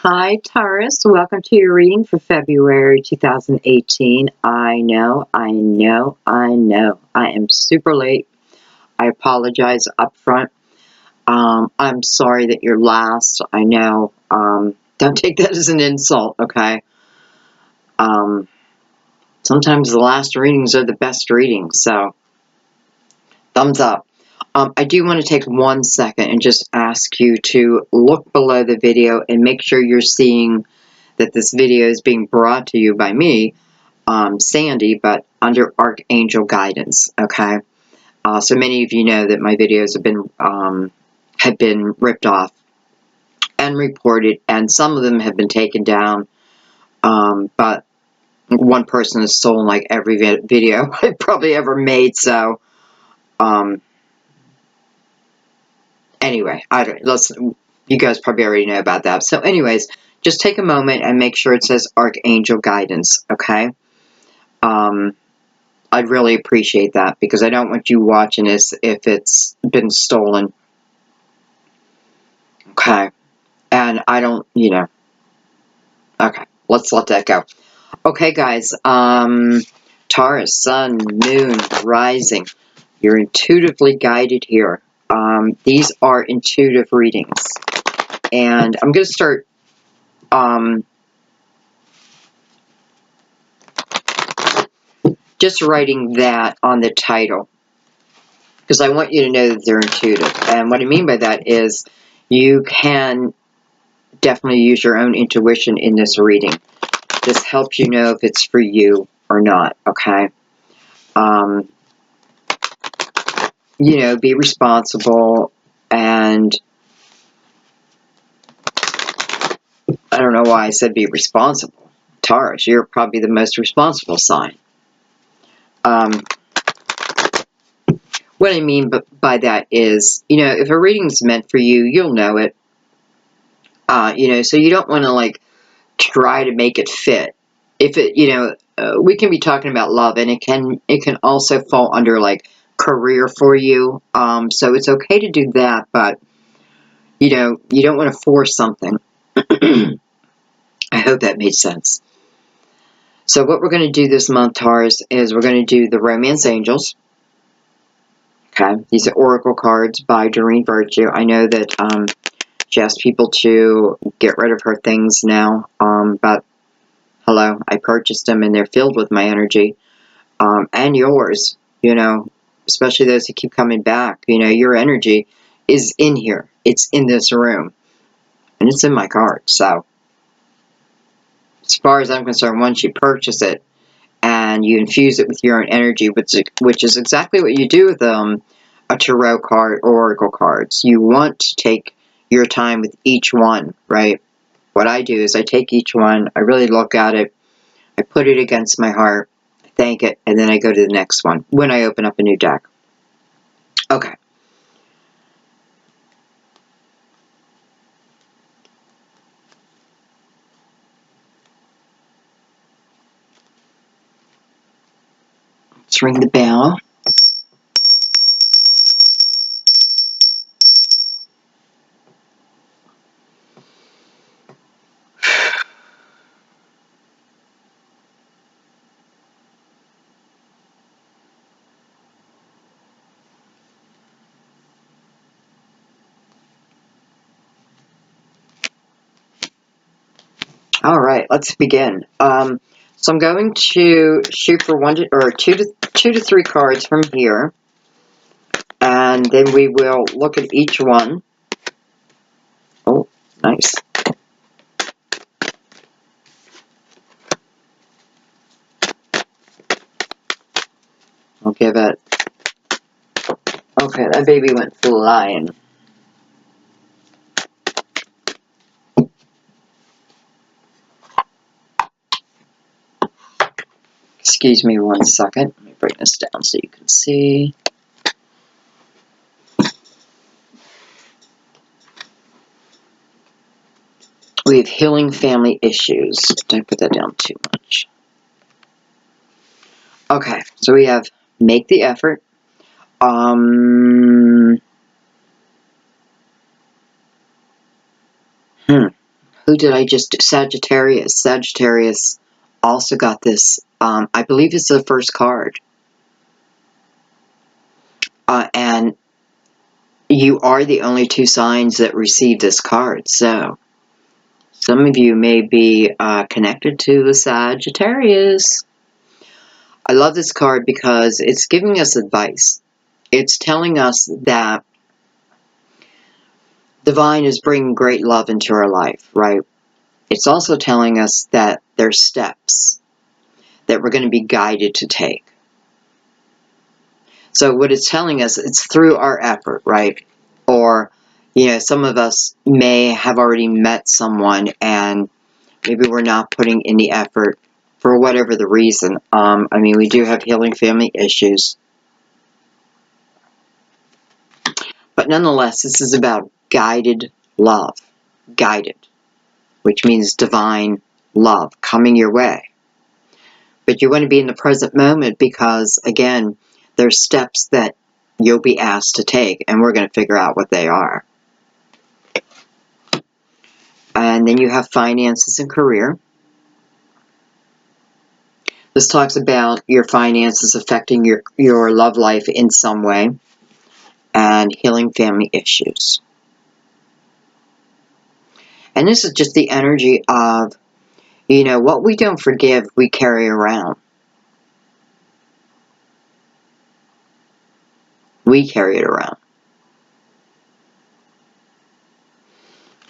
Hi, Taurus. Welcome to your reading for February 2018. I know. I am super late. I apologize up front. I'm sorry that you're last. I know. Don't take that as an insult, okay? Sometimes the last readings are the best readings, so thumbs up. I do want to take 1 second and just ask you to look below the video and make sure you're seeing that this video is being brought to you by me, Sandy, but under Archangel guidance, okay? So many of you know that my videos have been ripped off and reported, and some of them have been taken down, but one person has stolen like every video I've probably ever made, so, anyway, you guys probably already know about that. So anyways, just take a moment and make sure it says Archangel guidance, okay? I'd really appreciate that because I don't want you watching this if it's been stolen. Okay. And I don't, okay, let's let that go. Okay, guys, Taurus, Sun, Moon, Rising, you're intuitively guided here. These are intuitive readings. And I'm going to start, just writing that on the title, because I want you to know that they're intuitive. And what I mean by that is you can definitely use your own intuition in this reading. This helps you know if it's for you or not, okay? Be responsible, and I don't know why I said be responsible. Taurus, you're probably the most responsible sign. What I mean by that is, if a reading's meant for you, you'll know it. So you don't want to, like, try to make it fit. If it, we can be talking about love, and it can also fall under, like, career for you. So it's okay to do that, but, you don't want to force something. I hope that made sense. So what we're going to do this month, Taurus, is we're going to do the Romance Angels. Okay, these are oracle cards by Doreen Virtue. I know that she asked people to get rid of her things now, but hello, I purchased them and they're filled with my energy, and yours, especially those who keep coming back. Your energy is in here. It's in this room, and it's in my card. So as far as I'm concerned, once you purchase it and you infuse it with your own energy, which is exactly what you do with a tarot card or oracle cards. You want to take your time with each one, right? What I do is I take each one, I really look at it, I put it against my heart, I thank it, and then I go to the next one when I open up a new deck. Okay. Let's ring the bell. All right, let's begin. So I'm going to shoot for two to three cards from here, and then we will look at each one. Oh, nice. I'll give it. Okay, that baby went flying. Excuse me 1 second. Let me bring this down so you can see. We have healing family issues. Don't put that down too much. Okay, so we have make the effort. Who did I just do? Sagittarius. Sagittarius also got this. I believe it's the first card. And you are the only two signs that receive this card. So some of you may be connected to the Sagittarius. I love this card because it's giving us advice. It's telling us that divine is bringing great love into our life, right? It's also telling us that there's steps that we're going to be guided to take. So what it's telling us, it's through our effort, right? Or, you know, some of us may have already met someone and maybe we're not putting in the effort for whatever the reason. I mean, we do have healing family issues. But nonetheless, this is about guided love. Guided, which means divine love coming your way. But you want to be in the present moment because, again, there's steps that you'll be asked to take, and we're going to figure out what they are. And then you have finances and career. This talks about your finances affecting your love life in some way, and healing family issues. And this is just the energy of, you know, what we don't forgive, we carry around. We carry it around.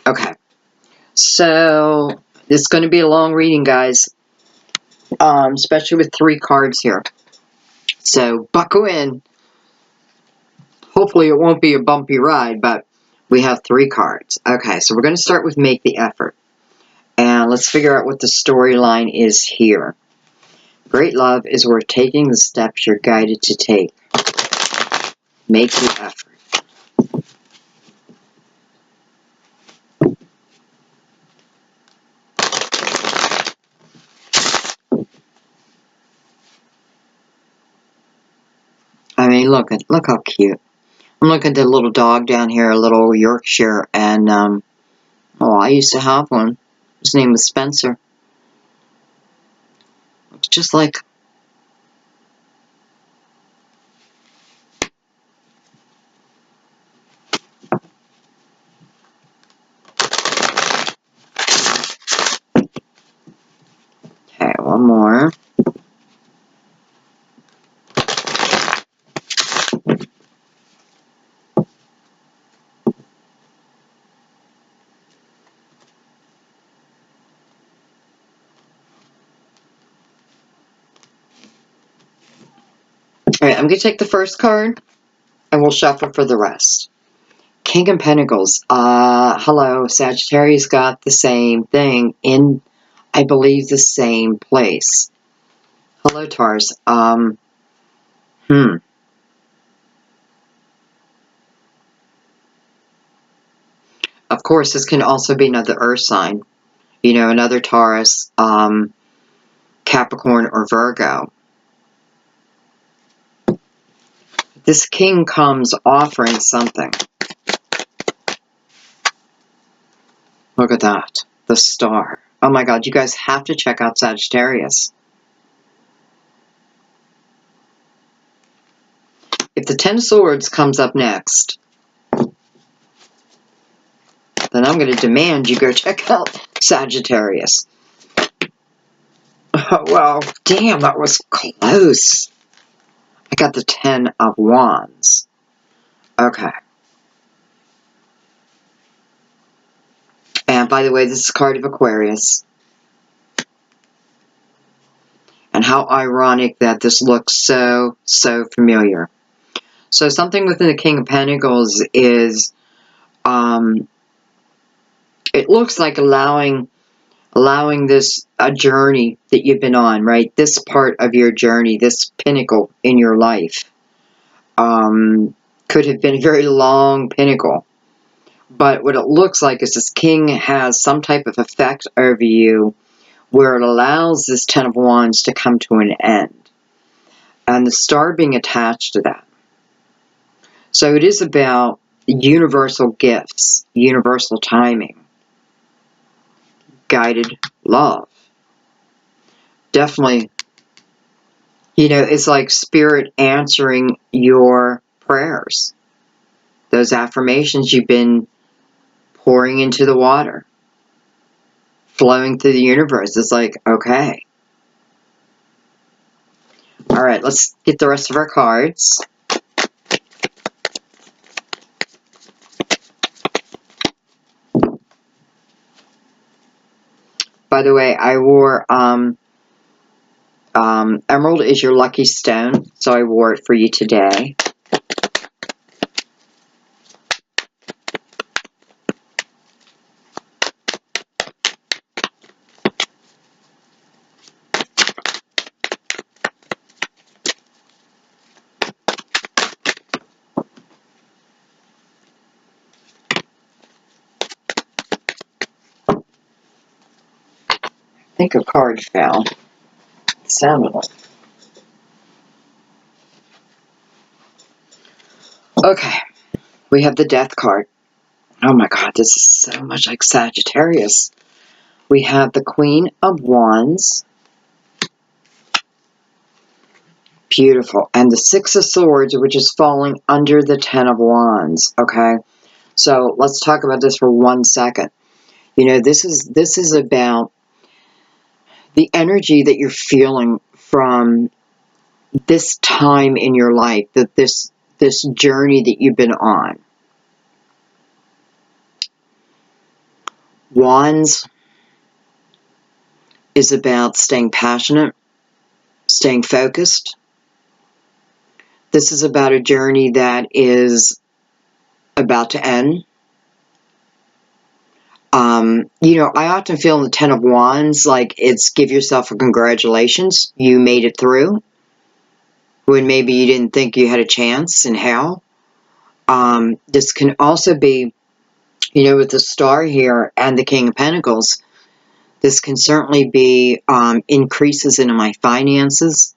Okay. So, this is going to be a long reading, guys. Especially with 3 cards here. So, buckle in. Hopefully it won't be a bumpy ride, but we have 3 cards. Okay, so we're going to start with Make the Effort. And let's figure out what the storyline is here. Great love is worth taking the steps you're guided to take. Make the effort. I mean, look how cute. I'm looking at the little dog down here, a little Yorkshire, and oh, I used to have one. His name was Spencer. It's just like, okay, one more. Alright, I'm going to take the first card, and we'll shuffle for the rest. King of Pentacles. Hello, Sagittarius got the same thing in, I believe, the same place. Hello, Taurus. Of course, this can also be another earth sign. You know, another Taurus, Capricorn, or Virgo. This king comes offering something. Look at that. The star. Oh my god, you guys have to check out Sagittarius. If the 10 of Swords comes up next, then I'm going to demand you go check out Sagittarius. Oh, well, damn, that was close. I got the 10 of Wands. Okay. And by the way, this is a card of Aquarius. And how ironic that this looks so familiar. So something within the King of Pentacles is, it looks like allowing this a journey that you've been on, right? This part of your journey, this pinnacle in your life, could have been a very long pinnacle. But what it looks like is this king has some type of effect over you where it allows this 10 of Wands to come to an end. And the star being attached to that. So it is about universal gifts, universal timing. guided love. Definitely, you know, it's like spirit answering your prayers. Those affirmations you've been pouring into the water, flowing through the universe. It's like, okay. All right, let's get the rest of our cards. By the way, I wore, emerald is your lucky stone, so I wore it for you today. I think a card fell. It sounded like. Okay, we have the death card. Oh my god, this is so much like Sagittarius. We have the Queen of Wands. Beautiful. And the Six of Swords, which is falling under the Ten of Wands. Okay, so let's talk about this for 1 second. You know, this is about the energy that you're feeling from this time in your life, that this journey that you've been on. Wands is about staying passionate, staying focused. This is about a journey that is about to end. You know, I often feel in the Ten of Wands, like it's give yourself a congratulations, you made it through, when maybe you didn't think you had a chance in hell. This can also be, you know, with the Star here and the King of Pentacles, this can certainly be increases in my finances.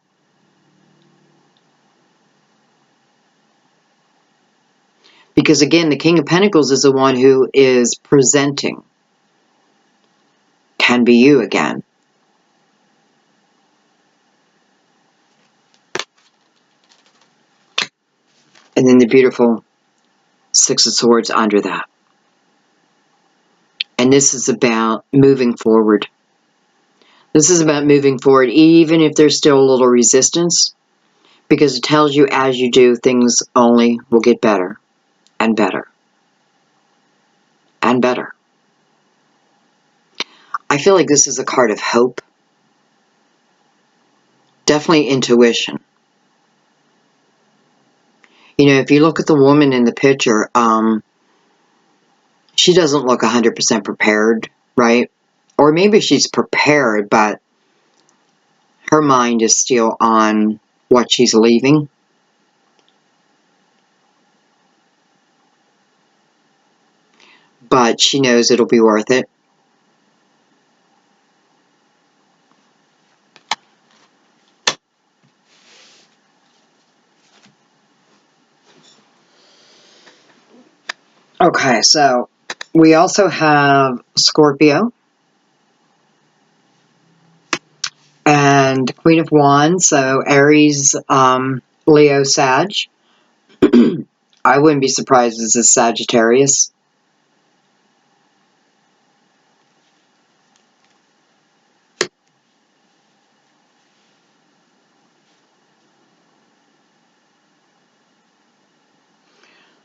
Because again, the King of Pentacles is the one who is presenting. Can be you again. And then the beautiful Six of Swords under that. And this is about moving forward. This is about moving forward, even if there's still a little resistance, because it tells you as you do, things only will get better and better and better. I feel like this is a card of hope. Definitely intuition. You know, if you look at the woman in the picture, she doesn't look 100% prepared, right? Or maybe she's prepared, but her mind is still on what she's leaving. But she knows it'll be worth it. Okay, so we also have Scorpio and Queen of Wands, so Aries, Leo, Sag. I wouldn't be surprised if this is Sagittarius.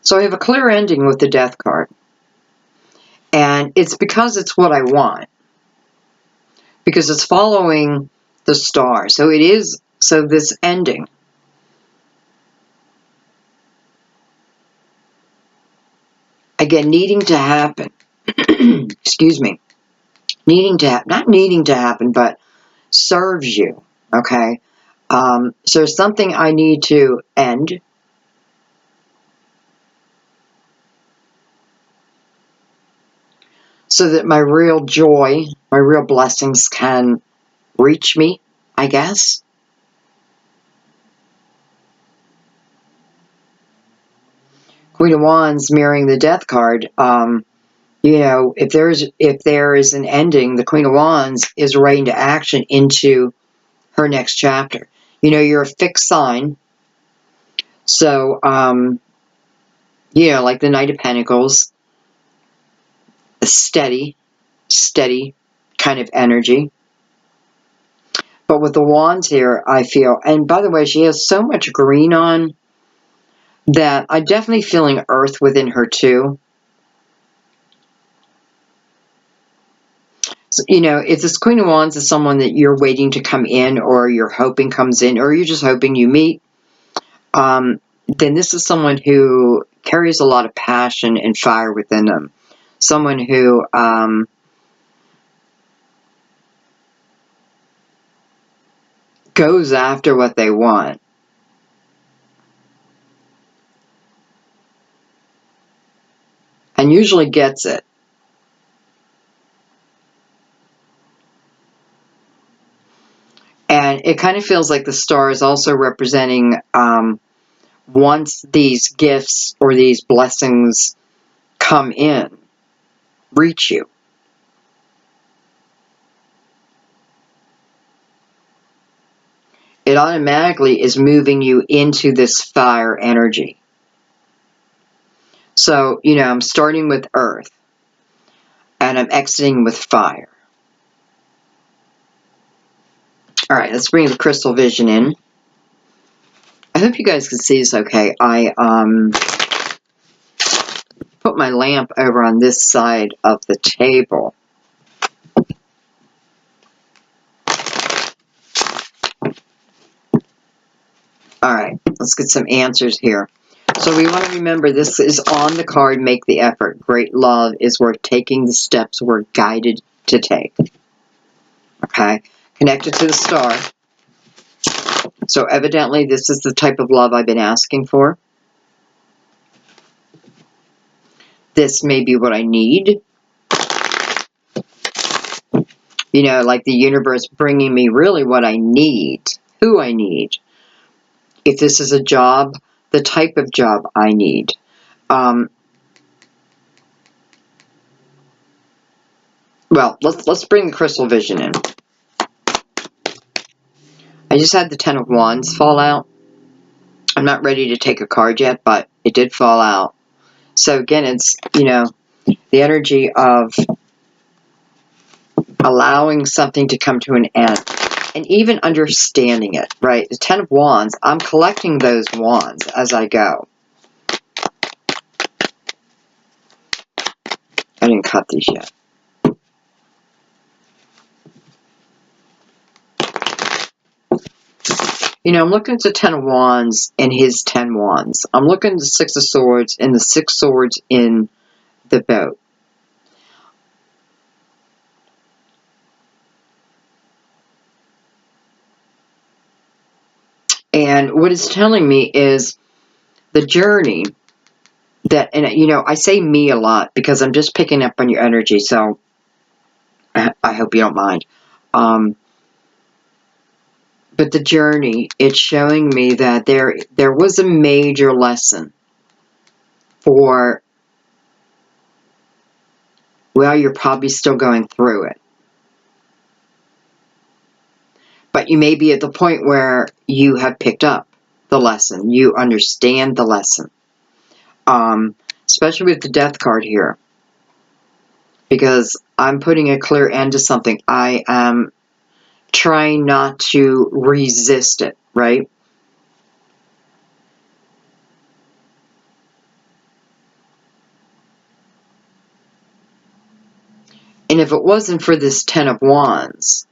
So I have a clear ending with the Death card. And it's because it's what I want. Because it's following the star. So it is, so this ending. Again, needing to happen. Excuse me. Needing to, not needing to happen, but serves you. Okay? So something I need to end. So that my real joy, my real blessings can reach me, I guess. Queen of Wands mirroring the Death card. You know, if there is an ending, the Queen of Wands is right into action into her next chapter. You know, you're a fixed sign. So, you know, like the Knight of Pentacles, a steady kind of energy. But with the wands here, I feel, and by the way, she has so much green on that I'm definitely feeling earth within her too. So, you know, if this Queen of Wands is someone that you're waiting to come in, or you're hoping comes in, or you're just hoping you meet, then this is someone who carries a lot of passion and fire within them. Someone who goes after what they want. And usually gets it. And it kind of feels like the star is also representing once these gifts or these blessings come in, reach you. It automatically is moving you into this fire energy. So, you know, I'm starting with earth and I'm exiting with fire. All right, let's bring the crystal vision in. I hope you guys can see this okay. I put my lamp over on this side of the table. All right, let's get some answers here. So we want to remember this is on the card, make the effort. Great love is worth taking the steps we're guided to take. Okay, connected to the star. So evidently this is the type of love I've been asking for. This may be what I need. You know, like the universe bringing me really what I need, who I need. If this is a job, the type of job I need. Well, let's bring the crystal vision in. I just had the Ten of Wands fall out. I'm not ready to take a card yet, but it did fall out. So again, it's, you know, the energy of allowing something to come to an end and even understanding it, right? The Ten of Wands, I'm collecting those wands as I go. I didn't cut these yet. You know, I'm looking at the Ten of Wands and his 10 wands. I'm looking at the Six of Swords and the 6 swords in the boat. And what it's telling me is the journey that, and you know, I say me a lot because I'm just picking up on your energy, so I hope you don't mind. But the journey, it's showing me that there was a major lesson for, well, you're probably still going through it. But you may be at the point where you have picked up the lesson. You understand the lesson. Especially with the death card here. Because I'm putting a clear end to something. I am trying not to resist it, right? And if it wasn't for this Ten of Wands,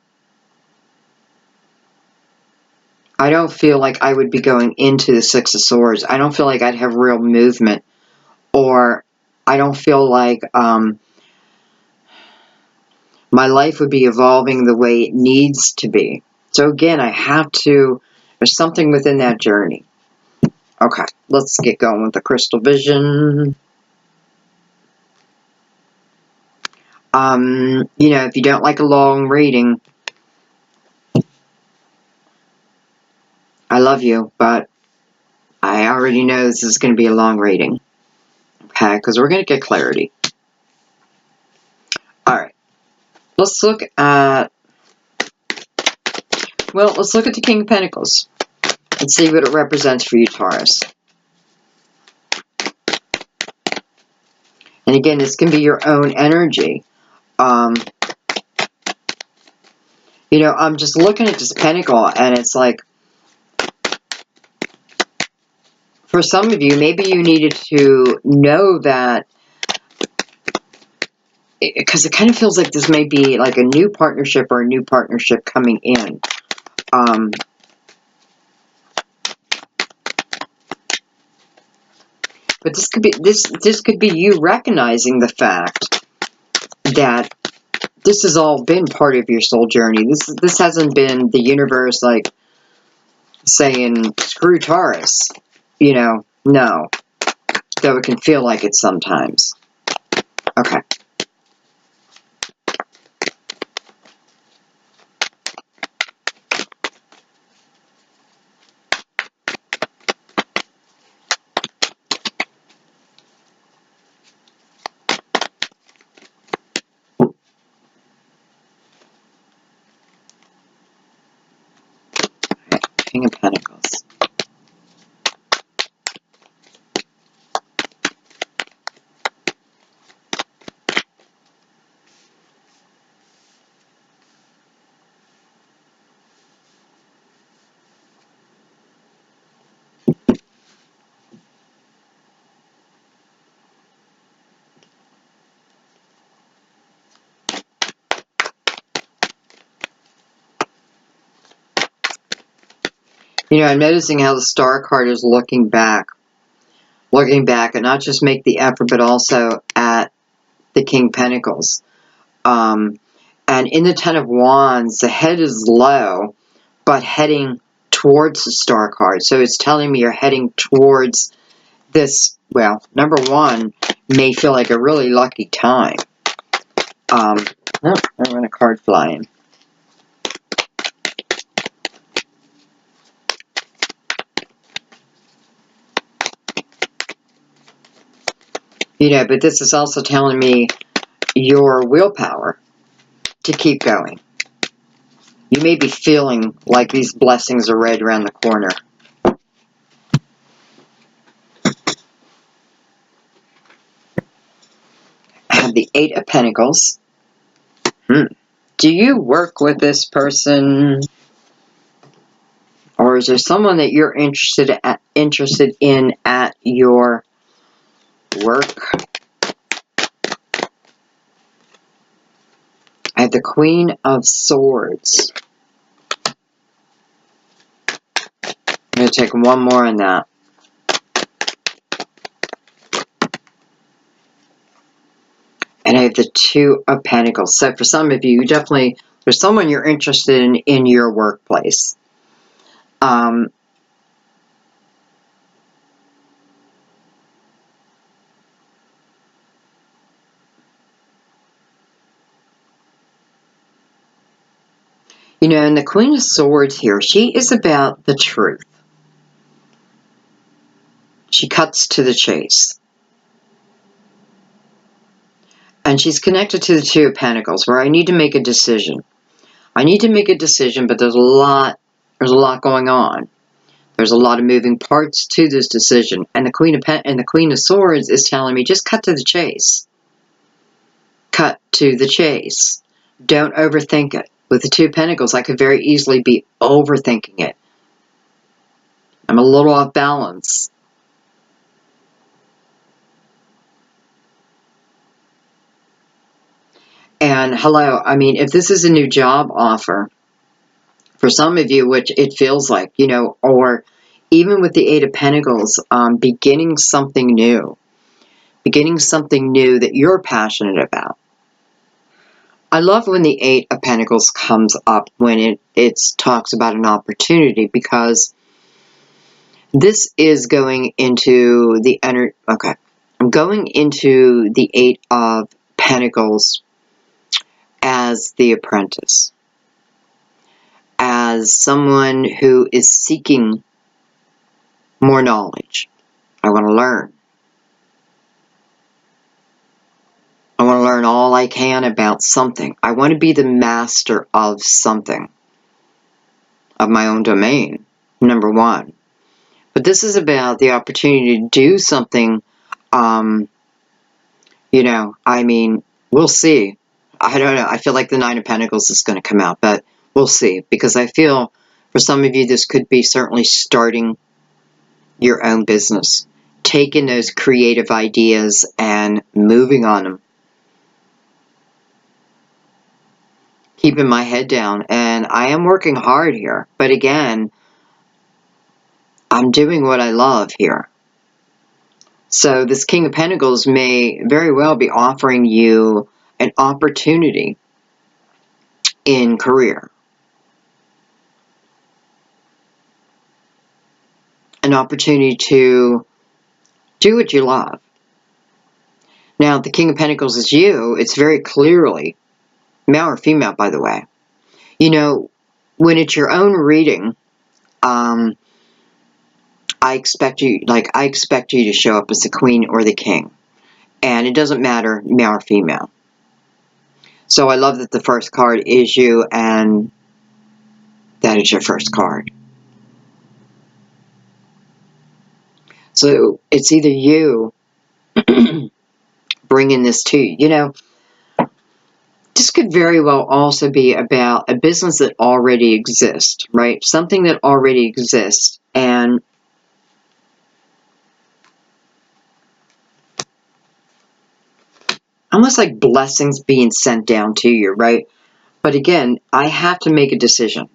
I don't feel like I would be going into the Six of Swords. I don't feel like I'd have real movement. Or I don't feel like my life would be evolving the way it needs to be. So again, I have to, there's something within that journey. Okay, let's get going with the crystal vision. You know, if you don't like a long reading, I love you, but I already know this is going to be a long reading. Okay, because we're going to get clarity. let's look at, well, let's look at the King of Pentacles and see what it represents for you, Taurus. And again, this can be your own energy. You know, I'm just looking at this pentacle, and it's like, for some of you, maybe you needed to know that, because it kind of feels like this may be like a new partnership or a new partnership coming in. But this could be this could be you recognizing the fact that this has all been part of your soul journey. This hasn't been the universe like saying screw Taurus. You know, no. Though it can feel like it sometimes. Okay. King of Pentacles. You know, I'm noticing how the Star card is looking back and not just make the effort, but also at the King of Pentacles. And in the Ten of Wands, the head is low, but heading towards the Star card. So it's telling me you're heading towards this, well, number one, may feel like a really lucky time. Oh, I want a card flying. You know, but this is also telling me your willpower to keep going. You may be feeling like these blessings are right around the corner. I have the Eight of Pentacles. Do you work with this person? Or is there someone that you're interested in at your work? I have the Queen of Swords. I'm going to take one more on that. And I have the Two of Pentacles. So for some of you, definitely, there's someone you're interested in your workplace. You know, and the Queen of Swords here, she is about the truth. She cuts to the chase. And she's connected to the Two of Pentacles, where I need to make a decision. I need to make a decision, but there's a lot going on. There's a lot of moving parts to this decision. And the Queen of Swords is telling me, just cut to the chase. Cut to the chase. Don't overthink it. With the Two of Pentacles, I could very easily be overthinking it. I'm a little off balance. And hello, I mean, if this is a new job offer, for some of you, which it feels like, you know, or even with the Eight of Pentacles, beginning something new that you're passionate about. I love when the Eight of Pentacles comes up when it talks about an opportunity, because this is going into the energy. Okay, I'm going into the Eight of Pentacles as the apprentice, as someone who is seeking more knowledge. I want to learn. I want to learn all I can about something. I want to be the master of something, of my own domain, number one. But this is about the opportunity to do something, you know, I mean, we'll see. I don't know. I feel like the Nine of Pentacles is going to come out, but we'll see. Because I feel for some of you, this could be certainly starting your own business. Taking those creative ideas and moving on them. Keeping my head down. And I am working hard here. But again, I'm doing what I love here. So this King of Pentacles may very well be offering you an opportunity in career. An opportunity to do what you love. Now, the King of Pentacles is you. It's very clearly, male or female, by the way. You know, when it's your own reading, I expect you to show up as the Queen or the King. And it doesn't matter, male or female. So I love that the first card is you, and that is your first card. So it's either you bringing this to you. You know, this could very well also be about a business that already exists, right? Something that already exists, and almost like blessings being sent down to you, right? But again, I have to make a decision.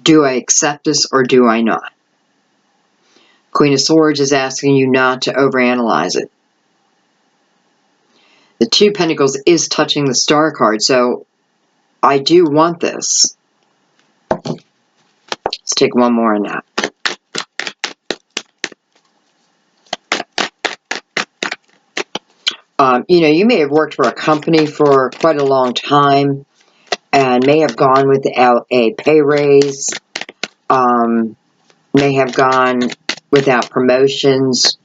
Do I accept this or do I not? Queen of Swords is asking you not to overanalyze it. The Two of Pentacles is touching the Star card, so I do want this. Let's take one more on that. You know, you may have worked for a company for quite a long time and may have gone without a pay raise, may have gone without promotions.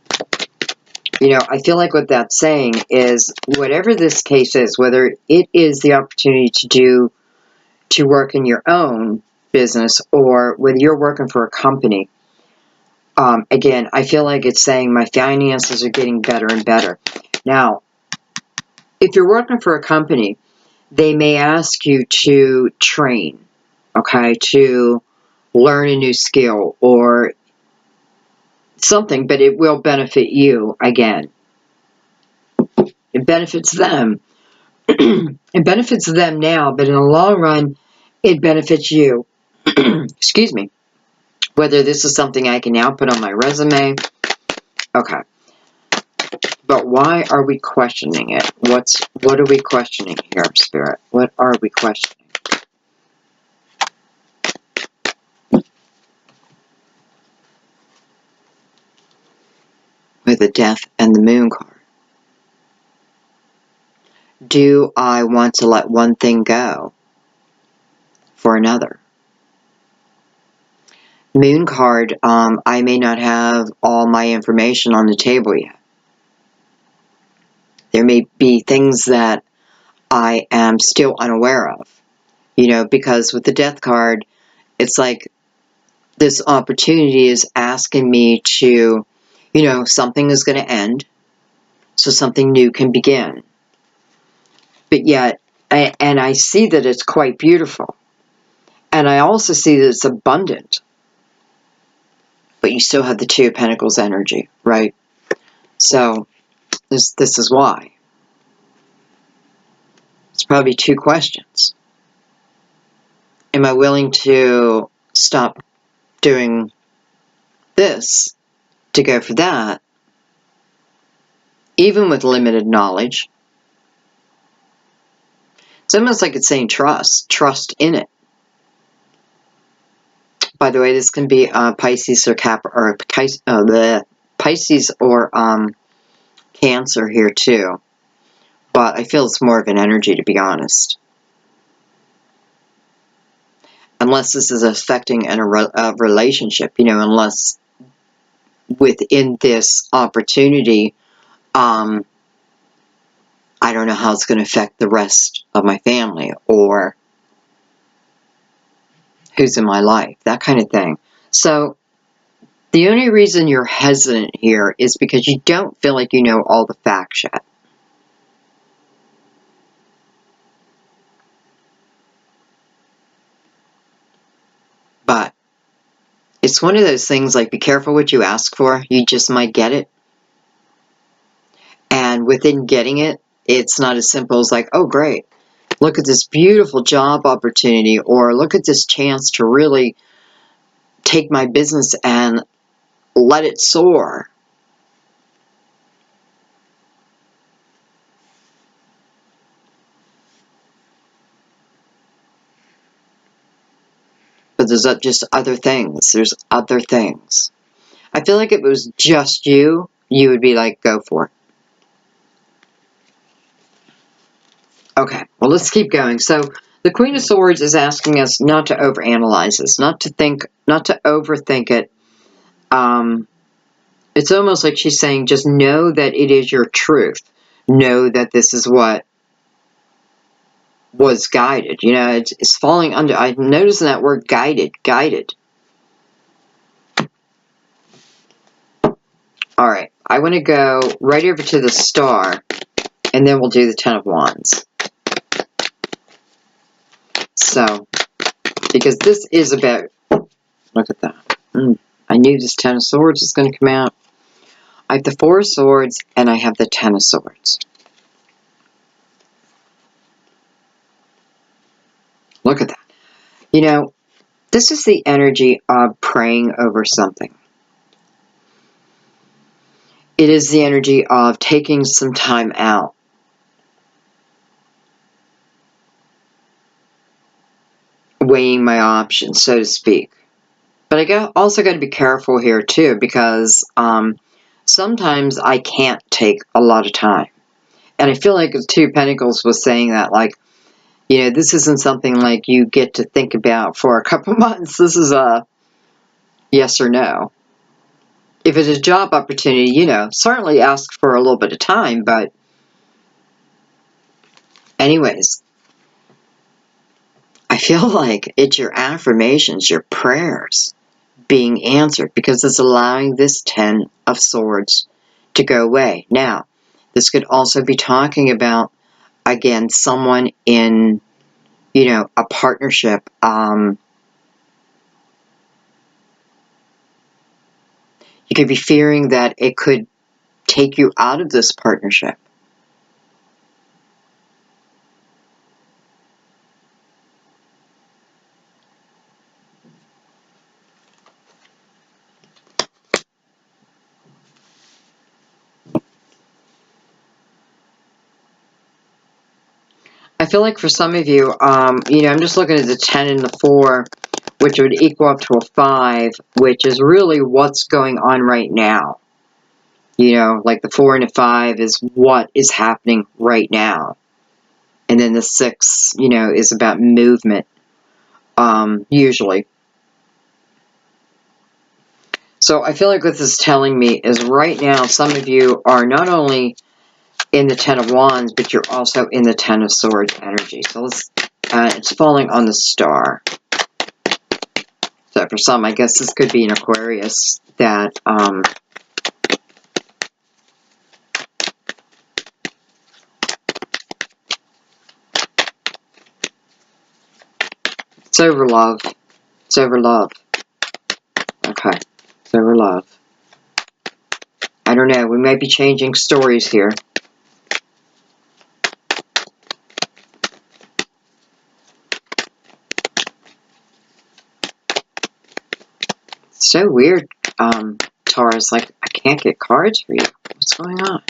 You know, I feel like what that's saying is whatever this case is, whether it is the opportunity to work in your own business or whether you're working for a company, again, I feel like it's saying my finances are getting better and better. Now, if you're working for a company, they may ask you to train, okay, to learn a new skill or something, but it will benefit you again. It benefits them. It benefits them now, but in the long run, it benefits you. Excuse me. Whether this is something I can now put on my resume. Okay. But why are we questioning it? What are we questioning here, Spirit? What are we questioning? With the Death and the Moon card. Do I want to let one thing go for another? Moon card, I may not have all my information on the table yet. There may be things that I am still unaware of, you know, because with the Death card, it's like this opportunity is asking me to, you know, something is going to end, so something new can begin. But yet, and I see that it's quite beautiful. And I also see that it's abundant. But you still have the Two of Pentacles energy, right? So, this is why. It's probably two questions. Am I willing to stop doing this to go for that, even with limited knowledge? It's almost like it's saying trust. Trust in it. By the way, this can be Pisces or Pisces or Cancer here too. But I feel it's more of an energy, to be honest. Unless this is affecting a relationship, you know, unless within this opportunity, I don't know how it's going to affect the rest of my family or who's in my life, that kind of thing. So the only reason you're hesitant here is because you don't feel like you know all the facts yet. But it's one of those things like, be careful what you ask for. You just might get it. And within getting it, it's not as simple as like, oh, great. Look at this beautiful job opportunity, or look at this chance to really take my business and let it soar. But there's just other things. There's other things. I feel like if it was just you, you would be like, go for it. Okay, well, let's keep going. So the Queen of Swords is asking us not to overanalyze this, not to overthink it. It's almost like she's saying, just know that it is your truth. Know that this is what was guided. You know, it's falling under, I'm noticing that word guided. All right, I want to go right over to the star, and then we'll do the Ten of Wands. So, because this is about, look at that. I knew this Ten of Swords was going to come out. I have the Four of Swords, and I have the Ten of Swords. Look at that. You know, this is the energy of praying over something. It is the energy of taking some time out. Weighing my options, so to speak. But I also got to be careful here, too, because sometimes I can't take a lot of time. And I feel like the Two of Pentacles was saying that, like, you know, this isn't something like you get to think about for a couple months. This is a yes or no. If it's a job opportunity, you know, certainly ask for a little bit of time, but anyways, I feel like it's your affirmations, your prayers being answered, because it's allowing this Ten of Swords to go away. Now, this could also be talking about, again, someone in, you know, a partnership. You could be fearing that it could take you out of this partnership. I feel like for some of you, you know, I'm just looking at the 10 and the 4, which would equal up to a 5, which is really what's going on right now. You know, like the 4 and the 5 is what is happening right now. And then the 6, you know, is about movement, usually. So I feel like what this is telling me is right now, some of you are not only in the Ten of Wands, but you're also in the Ten of Swords energy. So let's, it's falling on the star. So for some, I guess this could be an Aquarius that, it's over love. It's over love. Okay. It's over love. I don't know. We might be changing stories here. It's so weird, Taurus. Like, I can't get cards for you. What's going on?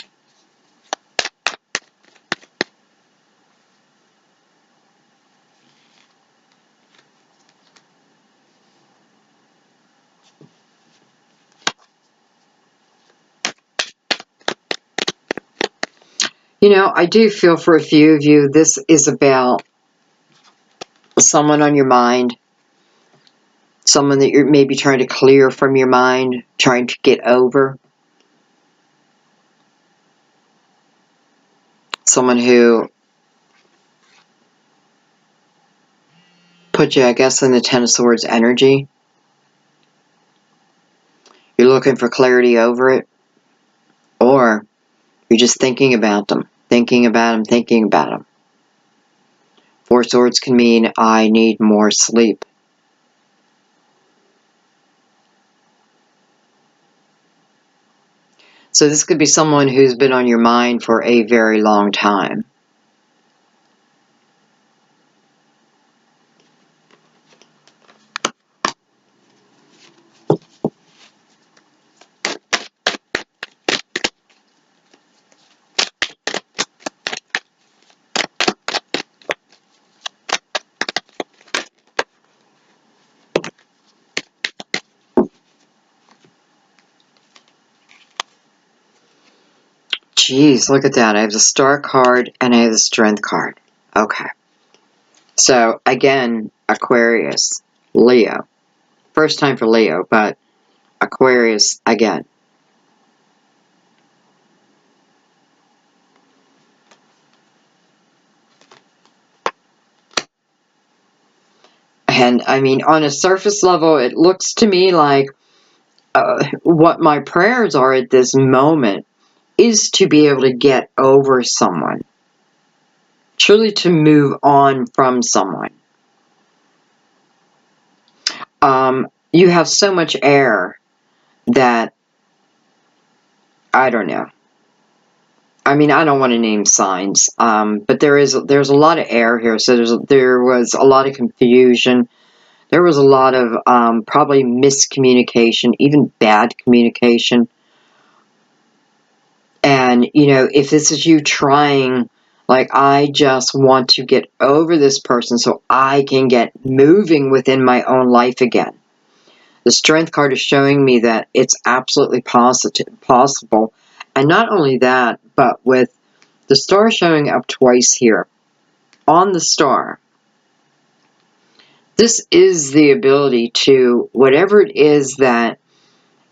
You know, I do feel for a few of you, this is about someone on your mind. Someone that you're maybe trying to clear from your mind, trying to get over. someone who put you, I guess, in the Ten of Swords energy. You're looking for clarity over it. Or you're just thinking about them. Thinking about them, thinking about them. Four Swords can mean I need more sleep. So this could be someone who's been on your mind for a very long time. Jeez, look at that. I have the Star card and I have the Strength card. Okay. So, again, Aquarius, Leo. First time for Leo, but Aquarius again. And, I mean, on a surface level, it looks to me like what my prayers are at this moment is to be able to get over someone. Truly to move on from someone. You have so much air that, I don't know. I mean, I don't want to name signs, but there's a lot of air here, so there was a lot of confusion. There was a lot of probably miscommunication, even bad communication. And, you know, if this is you trying, like, I just want to get over this person so I can get moving within my own life again. The Strength card is showing me that it's absolutely possible. And not only that, but with the Star showing up twice here, on the Star, this is the ability to, whatever it is that,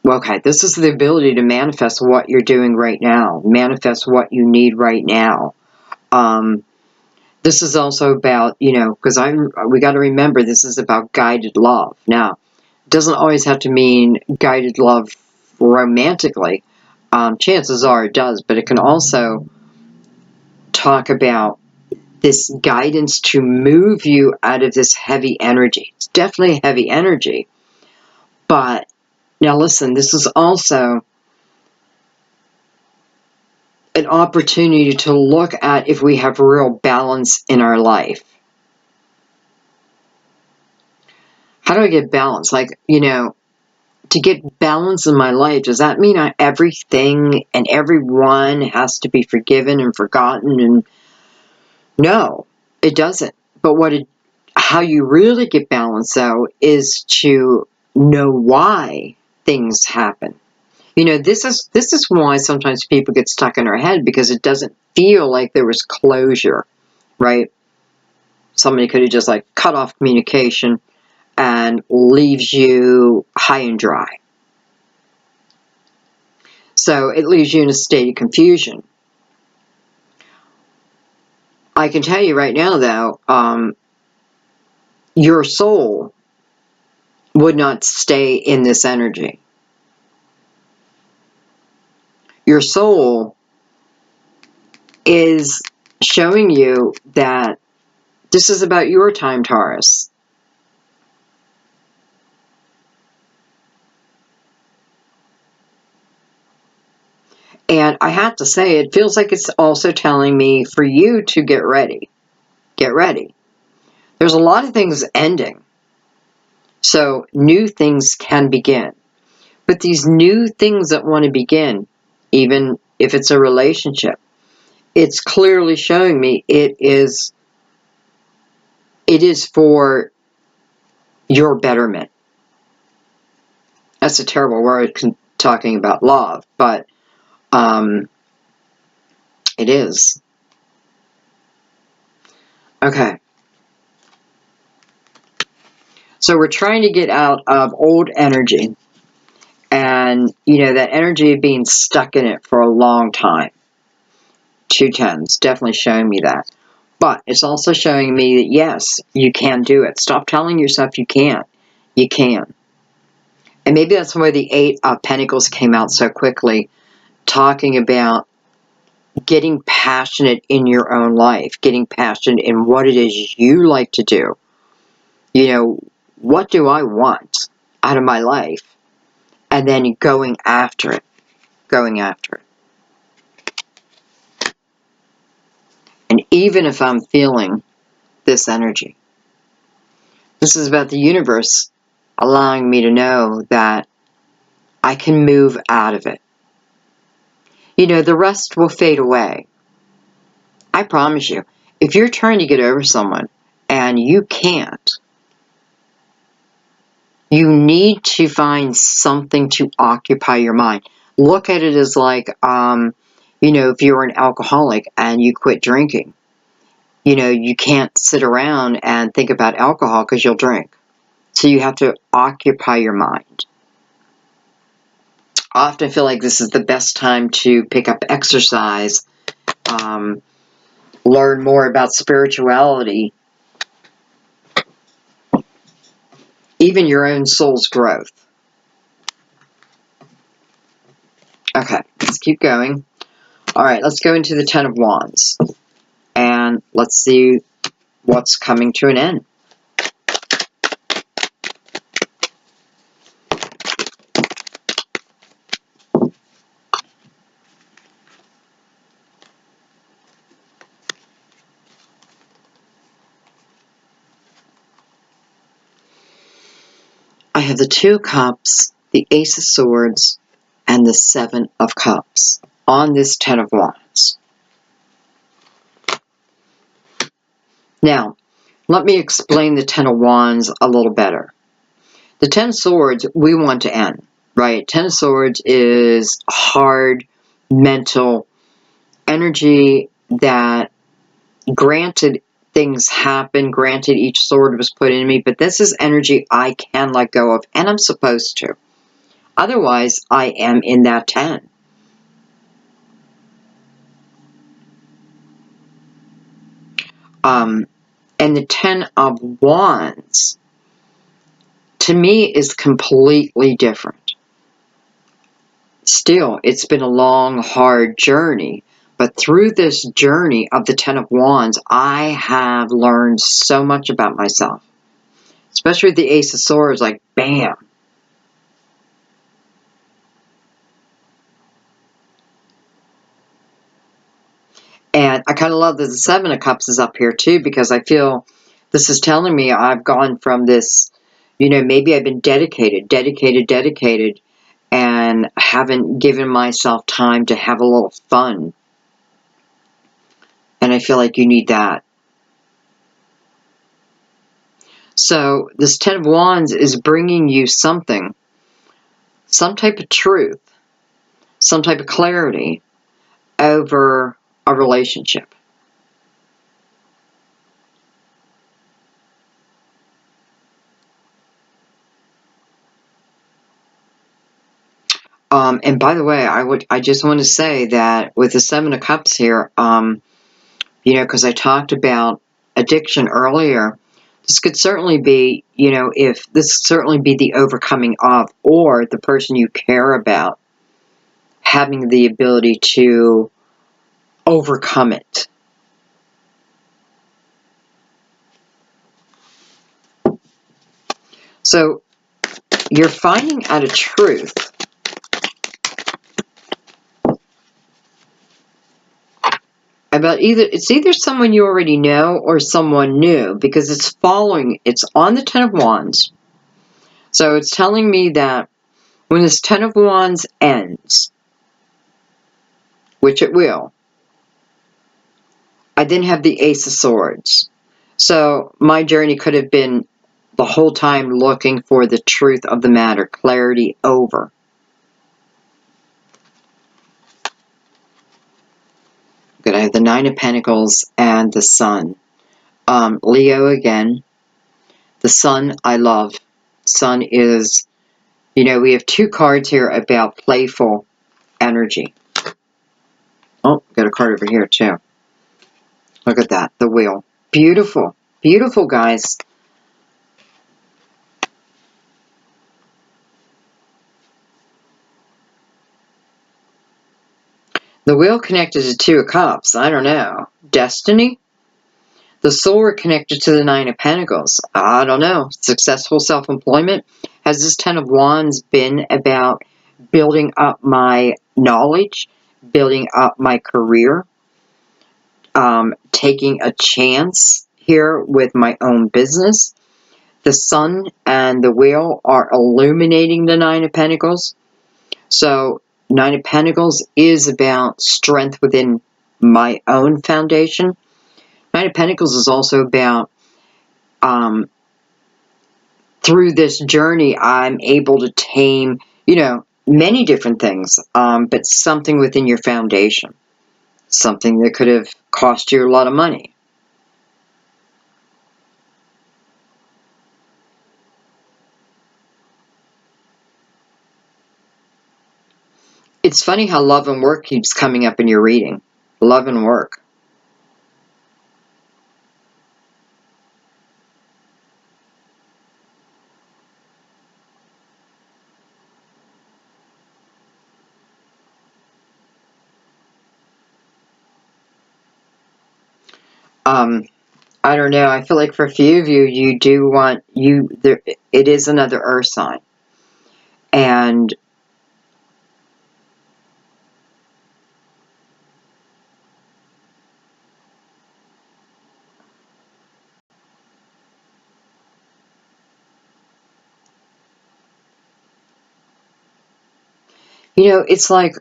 well, okay, this is the ability to manifest what you're doing right now, manifest what you need right now. This is also about, you know, because we got to remember this is about guided love. Now, it doesn't always have to mean guided love romantically. Chances are it does, but it can also talk about this guidance to move you out of this heavy energy. It's definitely heavy energy. But now listen, this is also an opportunity to look at if we have real balance in our life. How do I get balance? Like, you know, to get balance in my life, does that mean everything and everyone has to be forgiven and forgotten? And no, it doesn't. But how you really get balance, though, is to know why things happen. You know, this is why sometimes people get stuck in their head, because it doesn't feel like there was closure, right? Somebody could have just like cut off communication and leaves you high and dry. So it leaves you in a state of confusion. I can tell you right now, though, your soul would not stay in this energy. Your soul is showing you that this is about your time, Taurus. And I have to say, it feels like it's also telling me for you to get ready. Get ready. There's a lot of things ending. So new things can begin. But these new things that want to begin, even if it's a relationship, it's clearly showing me it is for your betterment. That's a terrible word talking about love, but it is. Okay. So we're trying to get out of old energy and, you know, that energy of being stuck in it for a long time, two tens. Definitely showing me that. But it's also showing me that, yes, you can do it. Stop telling yourself you can't. You can. And maybe that's why the Eight of Pentacles came out so quickly, talking about getting passionate in your own life, getting passionate in what it is you like to do. You know, what do I want out of my life? And then going after it. Going after it. And even if I'm feeling this energy, this is about the universe allowing me to know that I can move out of it. You know, the rest will fade away. I promise you. If you're trying to get over someone and you can't, you need to find something to occupy your mind. Look at it as like, you know, if you're an alcoholic and you quit drinking, you know, you can't sit around and think about alcohol because you'll drink. So you have to occupy your mind. I often feel like this is the best time to pick up exercise, learn more about spirituality, even your own soul's growth. Okay, let's keep going. All right, let's go into the Ten of Wands. And let's see what's coming to an end. I have the Two of Cups, the Ace of Swords, and the Seven of Cups on this Ten of Wands. Now, let me explain the Ten of Wands a little better. The Ten of Swords, we want to end, right? Ten of Swords is hard, mental energy that, granted, things happen, granted, each sword was put in me, but this is energy I can let go of, and I'm supposed to. Otherwise, I am in that 10. And the Ten of Wands, to me, is completely different. Still, it's been a long, hard journey. But through this journey of the Ten of Wands, I have learned so much about myself. Especially with the Ace of Swords, like, bam. And I kind of love that the Seven of Cups is up here too, because I feel this is telling me I've gone from this, you know, maybe I've been dedicated, and haven't given myself time to have a little fun. And I feel like you need that. So this Ten of Wands is bringing you something, some type of truth, some type of clarity over a relationship. And by the way, I just want to say that with the Seven of Cups here, you know, because I talked about addiction earlier, this could certainly be, you know, if this could certainly be the overcoming of, or the person you care about having the ability to overcome it. So you're finding out a truth about it's either someone you already know or someone new, because it's on the Ten of Wands. So it's telling me that when this Ten of Wands ends, which it will, I then have the Ace of Swords. So my journey could have been the whole time looking for the truth of the matter, clarity over. Good, I have the Nine of Pentacles and the Sun. Leo again. The Sun, I love. Sun is, you know, we have two cards here about playful energy. Oh, got another card over here too. Look at that, the wheel. Beautiful. Beautiful, guys. The wheel connected to Two of Cups. I don't know. Destiny? The sword connected to the Nine of Pentacles. I don't know. Successful self-employment? Has this Ten of Wands been about building up my knowledge, building up my career, taking a chance here with my own business? The Sun and the Wheel are illuminating the Nine of Pentacles. So, Nine of Pentacles is about strength within my own foundation. Nine of Pentacles is also about, through this journey, I'm able to tame, many different things, but something within your foundation. Something that could have cost you a lot of money. It's funny how love and work keeps coming up in your reading. Love and work. I don't know. I feel like for a few of you, you do want, it is another earth sign. And it's like,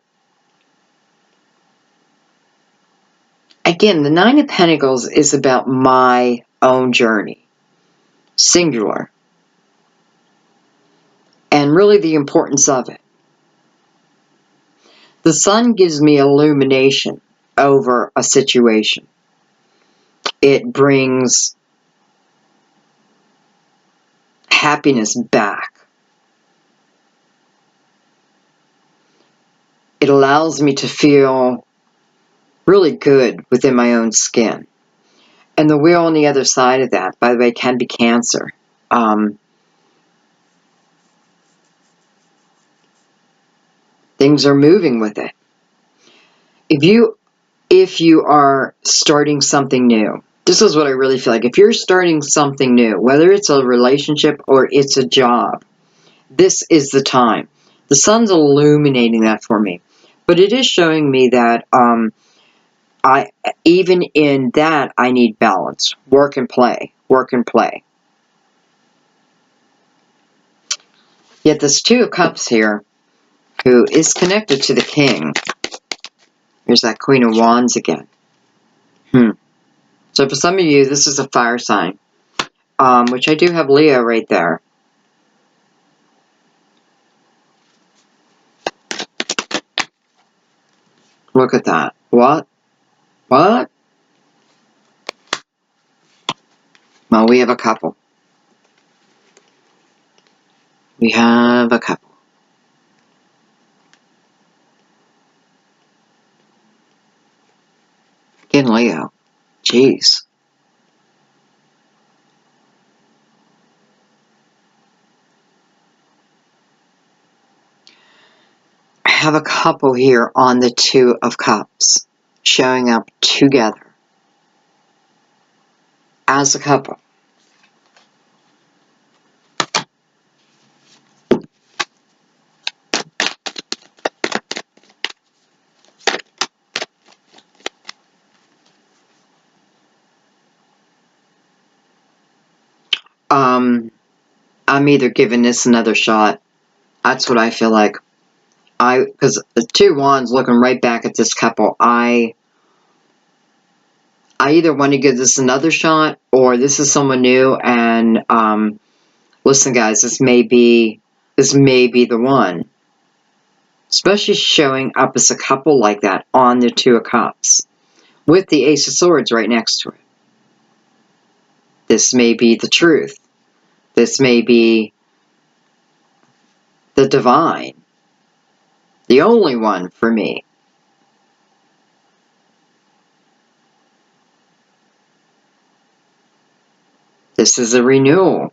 again, the Nine of Pentacles is about my own journey. Singular. And really the importance of it. The Sun gives me illumination over a situation. It brings happiness back. It allows me to feel really good within my own skin. And the Wheel on the other side of that, by the way, can be Cancer. Things are moving with it. If you are starting something new, this is what I really feel like. If you're starting something new, whether it's a relationship or it's a job, this is the time. The Sun's illuminating that for me. But it is showing me that even in that, I need balance. Work and play. Work and play. Yet this Two of Cups here, who is connected to the King. Here's that Queen of Wands again. So for some of you, this is a fire sign. Which I do have Leo right there. Look at that. What? What? Well, we have a couple. We have a couple. Again, Leo. Jeez. I have a couple here on the Two of Cups. Showing up together. As a couple. I'm either giving this another shot. That's what I feel like. Because the Two Wands looking right back at this couple, I either want to give this another shot, or this is someone new, and listen, guys, this may be the one. Especially showing up as a couple like that on the Two of Cups, with the Ace of Swords right next to it. This may be the truth. This may be the divine. The only one for me. This is a renewal.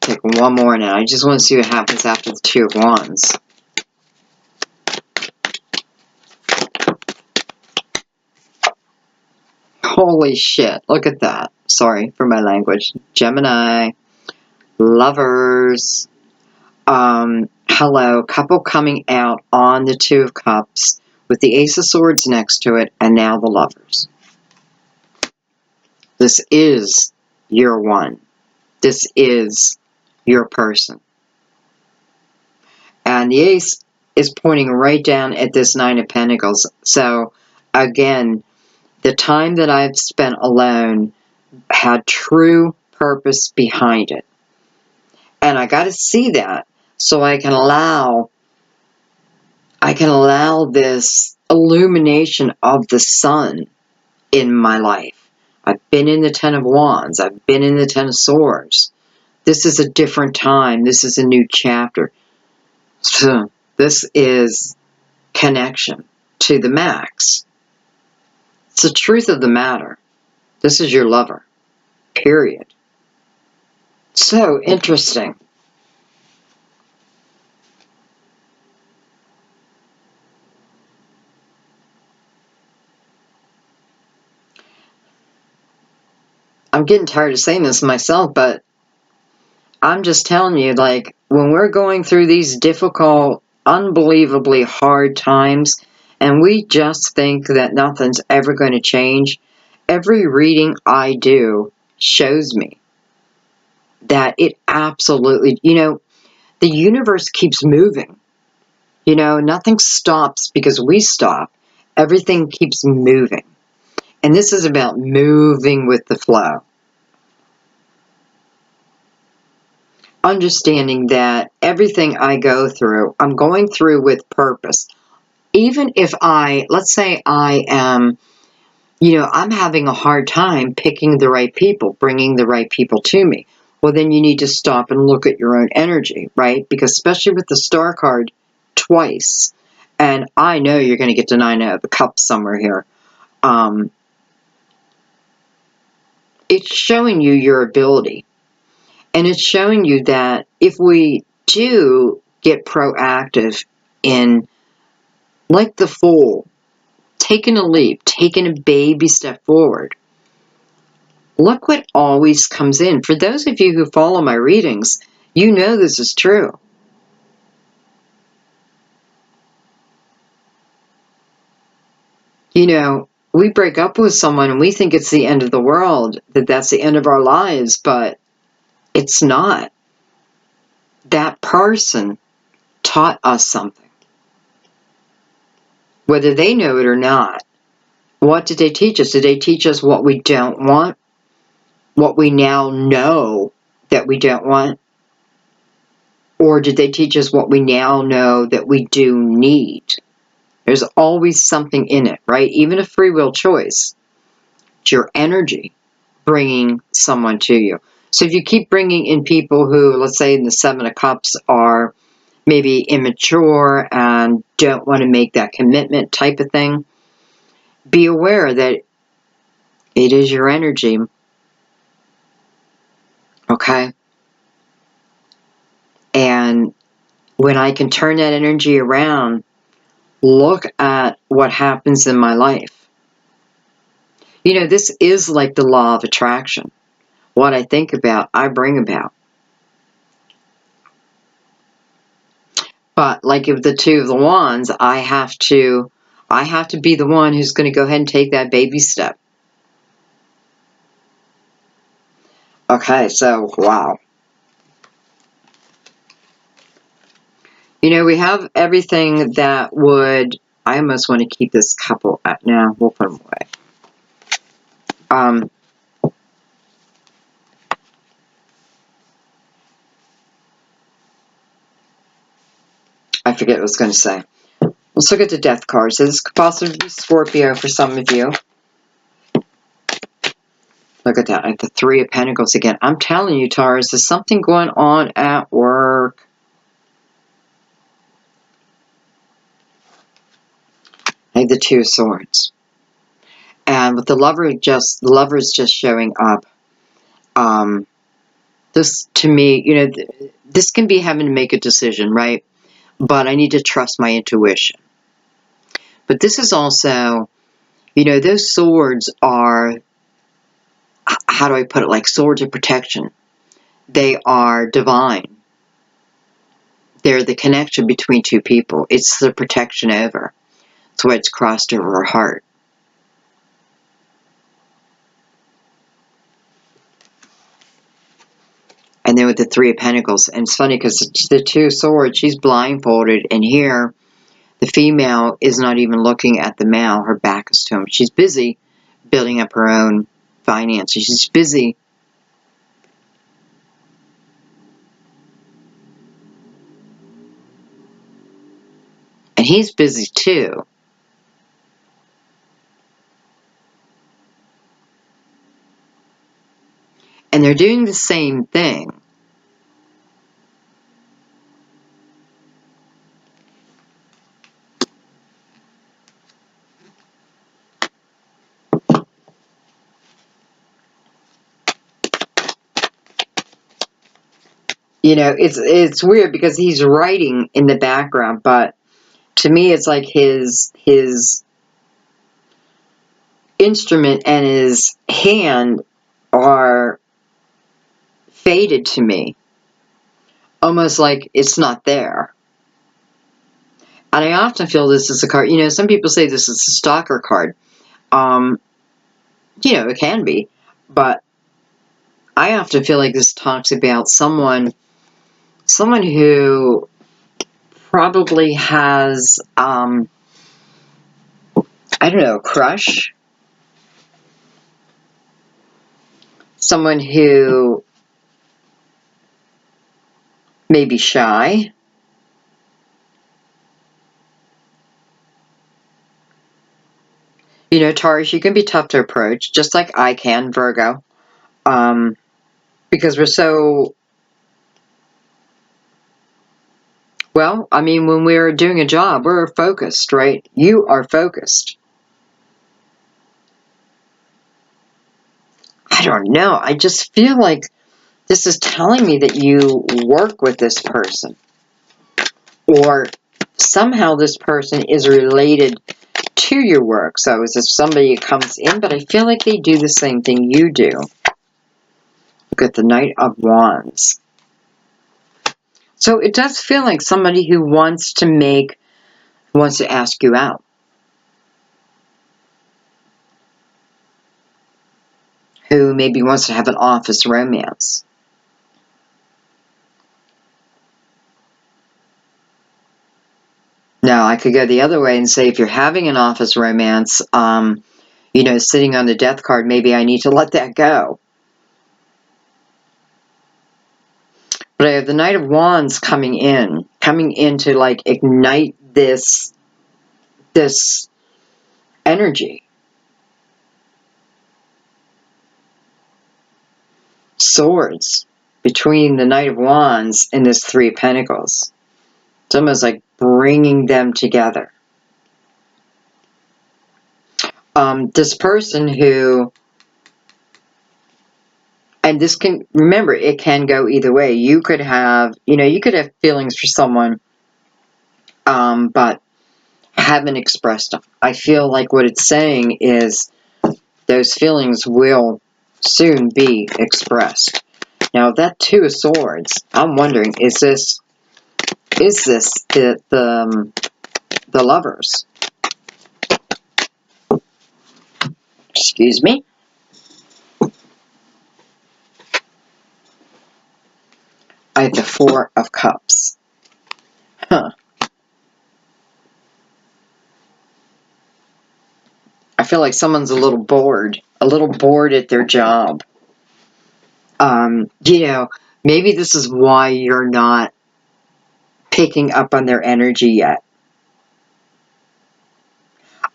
Take one more now. I just want to see what happens after the Two of Wands. Holy shit. Look at that. Sorry for my language. Gemini. Lovers. Hello. Couple coming out on the Two of Cups with the Ace of Swords next to it, and now the Lovers. This is your one. This is your person. And the Ace is pointing right down at this Nine of Pentacles. So, again, the time that I've spent alone had true purpose behind it. And I got to see that so I can allow this illumination of the sun in my life. I've been in the Ten of Wands. I've been in the Ten of Swords. This is a different time. This is a new chapter. So this is connection to the max. It's the truth of the matter. This is your lover. Period. So interesting. I'm getting tired of saying this myself, but I'm just telling you, like, when we're going through these difficult, unbelievably hard times, and we just think that nothing's ever going to change, every reading I do shows me that it absolutely, the universe keeps moving. Nothing stops because we stop. Everything keeps moving. And this is about moving with the flow. Understanding that everything I go through, I'm going through with purpose. Even if let's say I am, I'm having a hard time picking the right people, bringing the right people to me. Well, then you need to stop and look at your own energy, right? Because especially with the Star card twice, and I know you're going to get to Nine of the Cups somewhere here. It's showing you your ability. And it's showing you that if we do get proactive in, like the Fool, taking a leap, taking a baby step forward, look what always comes in. For those of you who follow my readings, you know this is true. We break up with someone and we think it's the end of the world, that that's the end of our lives, but it's not. That person taught us something. Whether they know it or not. What did they teach us? Did they teach us what we don't want? What we now know that we don't want? Or did they teach us what we now know that we do need? There's always something in it, right? Even a free will choice. It's your energy bringing someone to you. So if you keep bringing in people who, let's say in the Seven of Cups, are maybe immature and don't want to make that commitment type of thing, be aware that it is your energy. Okay? And when I can turn that energy around, look at what happens in my life. This is like the law of attraction. What I think about, I bring about. But like with the Two of the Wands, I have to be the one who's going to go ahead and take that baby step. Okay, so wow. We have everything that would, I almost want to keep this couple at, now we'll put them away. I forget what I was going to say. Let's look at the Death card. So this could possibly be Scorpio for some of you. Look at that, at the Three of Pentacles again. I'm telling you, Taurus, there's something going on at work. I have the Two of Swords. And with the lovers just showing up, this to me, this can be having to make a decision, right? But I need to trust my intuition. But this is also, those swords are, how do I put it, like swords of protection. They are divine. They're the connection between two people. It's the protection over. That's why it's crossed over her heart. And then with the Three of Pentacles, and it's funny because the Two of Swords, she's blindfolded, and here the female is not even looking at the male. Her back is to him. She's busy building up her own finances. She's busy. And he's busy too. And they're doing the same thing. It's weird because he's writing in the background, but to me it's like his instrument and his hand are faded to me. Almost like it's not there. And I often feel this is a card, some people say this is a stalker card. It can be, but I often feel like this talks about someone who probably has, I don't know, a crush. Someone who may be shy. Taurus, you can be tough to approach, just like I can, Virgo. Because we're so, well, I mean, when we're doing a job, we're focused, right? You are focused. I don't know. I just feel like this is telling me that you work with this person. Or somehow this person is related to your work. So as if somebody comes in, but I feel like they do the same thing you do. Look at the Knight of Wands. So it does feel like somebody who wants to ask you out. Who maybe wants to have an office romance. Now, I could go the other way and say if you're having an office romance, sitting on the death card, maybe I need to let that go. But I have the Knight of Wands coming in to like ignite this energy. Swords between the Knight of Wands and this Three of Pentacles. It's almost like bringing them together. This person who, and this can, remember, it can go either way. You could have, feelings for someone, but haven't expressed them. I feel like what it's saying is those feelings will soon be expressed. Now that Two of Swords, I'm wondering, is this the lovers? Excuse me. I have the Four of Cups. Huh. I feel like someone's a little bored at their job. Maybe this is why you're not picking up on their energy yet.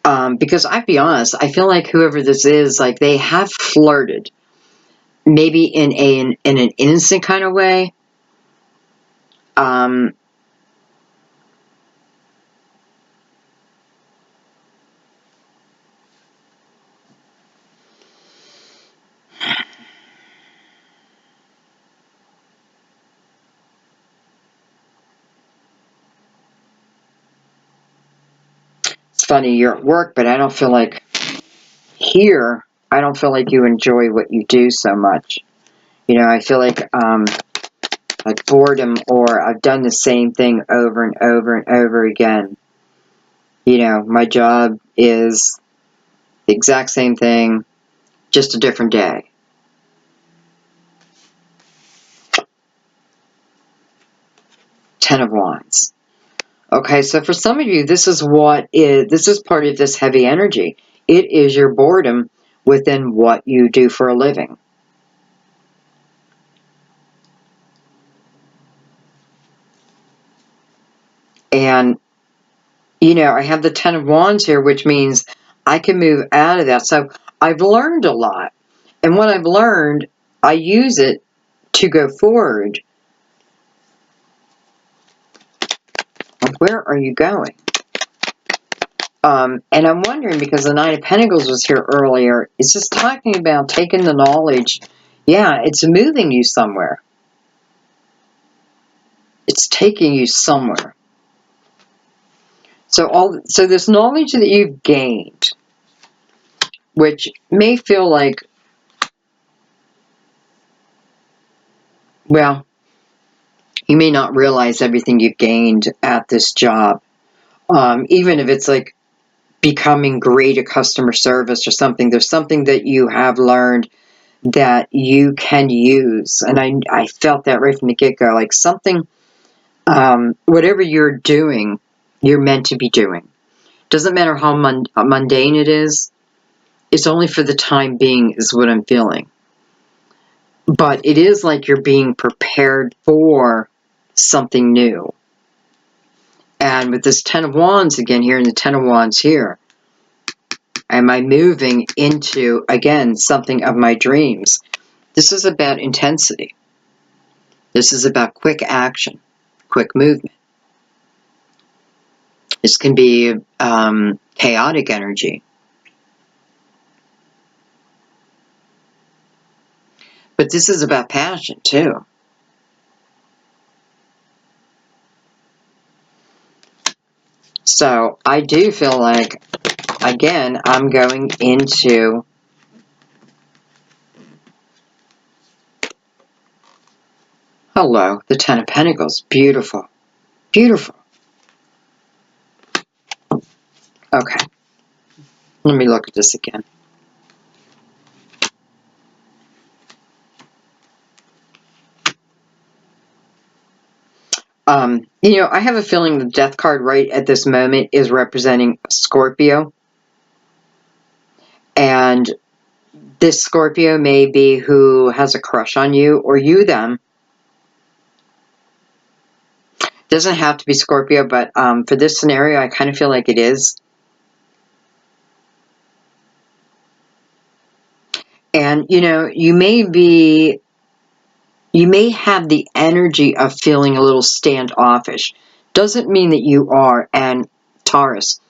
Because I'll be honest, I feel like whoever this is, like they have flirted, maybe in an innocent kind of way. funny, you're at work, but I don't feel like here, I don't feel like you enjoy what you do so much. You know, I feel like boredom, or I've done the same thing over and over and over again. You know, my job is the exact same thing, just a different day. Ten of Wands. Okay, so for some of you, this is part of this heavy energy. It is your boredom within what you do for a living. And, you know, I have the Ten of Wands here, which means I can move out of that. So I've learned a lot. And what I've learned, I use it to go forward. Where are you going? And I'm wondering, because the Nine of Pentacles was here earlier, it's just talking about taking the knowledge. Yeah, it's moving you somewhere. It's taking you somewhere. So this knowledge that you've gained, which may feel like, well, you may not realize everything you've gained at this job. Even if it's like becoming great at customer service or something, there's something that you have learned that you can use. And I felt that right from the get-go, like something, whatever you're doing, you're meant to be doing. Doesn't matter how mundane it is. It's only for the time being is what I'm feeling. But it is like you're being prepared for something new. And with this Ten of Wands again here and the Ten of Wands here, am I moving into, again, something of my dreams? This is about intensity. This is about quick action, quick movement. This can be chaotic energy. But this is about passion, too. So I do feel like, again, I'm going into hello, the Ten of Pentacles. Beautiful. Beautiful. Okay. Let me look at this again. You know, I have a feeling the Death card right at this moment is representing Scorpio. And this Scorpio may be who has a crush on you, or you them. Doesn't have to be Scorpio, but for this scenario, I kind of feel like it is. And, you know, you may have the energy of feeling a little standoffish. Doesn't mean that you are. And Taurus,